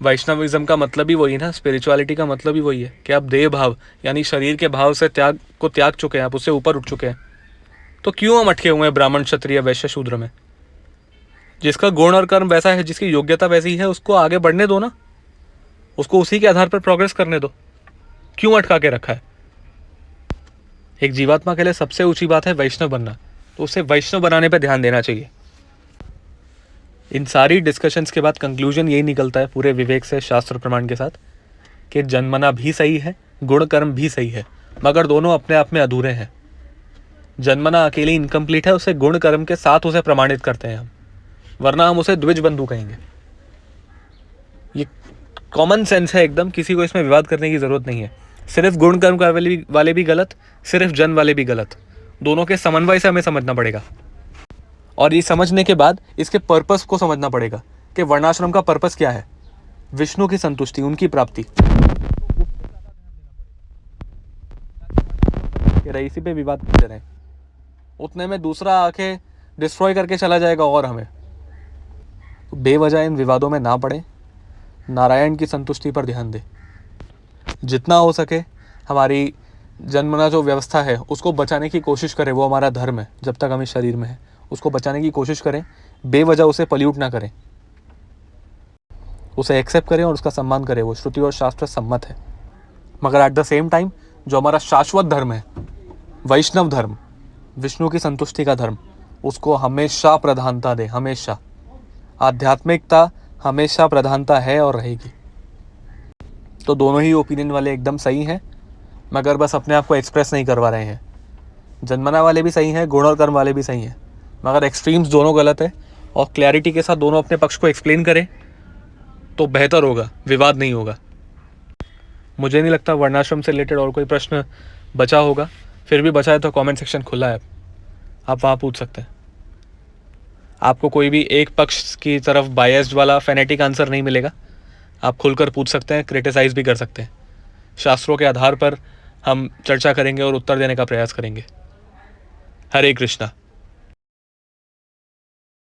वैष्णविज्म का मतलब ही वही है ना, स्पिरिचुअलिटी का मतलब ही वही है कि आप देह भाव यानी शरीर के भाव से त्याग चुके हैं, आप उससे ऊपर उठ चुके हैं। तो क्यों हम अटके हुए हैं ब्राह्मण, क्षत्रिय, वैश्य, शूद्र में? जिसका गुण और कर्म वैसा है, जिसकी योग्यता वैसी है, उसको आगे बढ़ने दो ना, उसको उसी के आधार पर प्रोग्रेस करने दो। क्यों अटका के रखा है? एक जीवात्मा के लिए सबसे ऊंची बात है वैष्णव बनना, तो उसे वैष्णव बनाने पर ध्यान देना चाहिए। इन सारी डिस्कशंस के बाद कंक्लूजन यही निकलता है पूरे विवेक से, शास्त्र प्रमाण के साथ, कि जन्मना भी सही है, गुण कर्म भी सही है, मगर दोनों अपने आप में अधूरे हैं। जन्मना अकेले इनकम्प्लीट है, उसे गुण कर्म के साथ उसे प्रमाणित करते हैं हम, वरना हम उसे द्विज बंधु कहेंगे। ये कॉमन सेंस है एकदम, किसी को इसमें विवाद करने की जरूरत नहीं है। सिर्फ गुण कर्म वाले भी गलत, सिर्फ जन्म वाले भी गलत, दोनों के समन्वय से हमें समझना पड़ेगा। और ये समझने के बाद इसके पर्पस को समझना पड़ेगा कि वर्णाश्रम का पर्पस क्या है, विष्णु की संतुष्टि, उनकी प्राप्ति। इसी पे विवाद करते रहे, उतने में दूसरा आके डिस्ट्रॉय करके चला जाएगा और हमें। तो बेवजह इन विवादों में ना पड़े, नारायण की संतुष्टि पर ध्यान दे। जितना हो सके हमारी जन्मना जो व्यवस्था है उसको बचाने की कोशिश करें, वो हमारा धर्म है, जब तक हम इस शरीर में है उसको बचाने की कोशिश करें, बेवजह उसे पल्यूट ना करें, उसे एक्सेप्ट करें और उसका सम्मान करें, वो श्रुति और शास्त्र सम्मत है। मगर एट द सेम टाइम जो हमारा शाश्वत धर्म है, वैष्णव धर्म, विष्णु की संतुष्टि का धर्म, उसको हमेशा प्रधानता दे, हमेशा। आध्यात्मिकता हमेशा प्रधानता है और रहेगी। तो दोनों ही ओपिनियन वाले एकदम सही हैं, मगर बस अपने आप को एक्सप्रेस नहीं करवा रहे हैं। जन्मना वाले भी सही हैं, गुण और कर्म वाले भी सही हैं, मगर एक्सट्रीम्स दोनों गलत है। और क्लैरिटी के साथ दोनों अपने पक्ष को एक्सप्लेन करें तो बेहतर होगा, विवाद नहीं होगा। मुझे नहीं लगता वर्णाश्रम से रिलेटेड और कोई प्रश्न बचा होगा, फिर भी बचा है तो कमेंट सेक्शन खुला है, आप वहाँ पूछ सकते हैं। आपको कोई भी एक पक्ष की तरफ बायस्ड वाला फेनेटिक आंसर नहीं मिलेगा, आप खुलकर पूछ सकते हैं, क्रिटिसाइज भी कर सकते हैं। शास्त्रों के आधार पर हम चर्चा करेंगे और उत्तर देने का प्रयास करेंगे। हरे कृष्णा।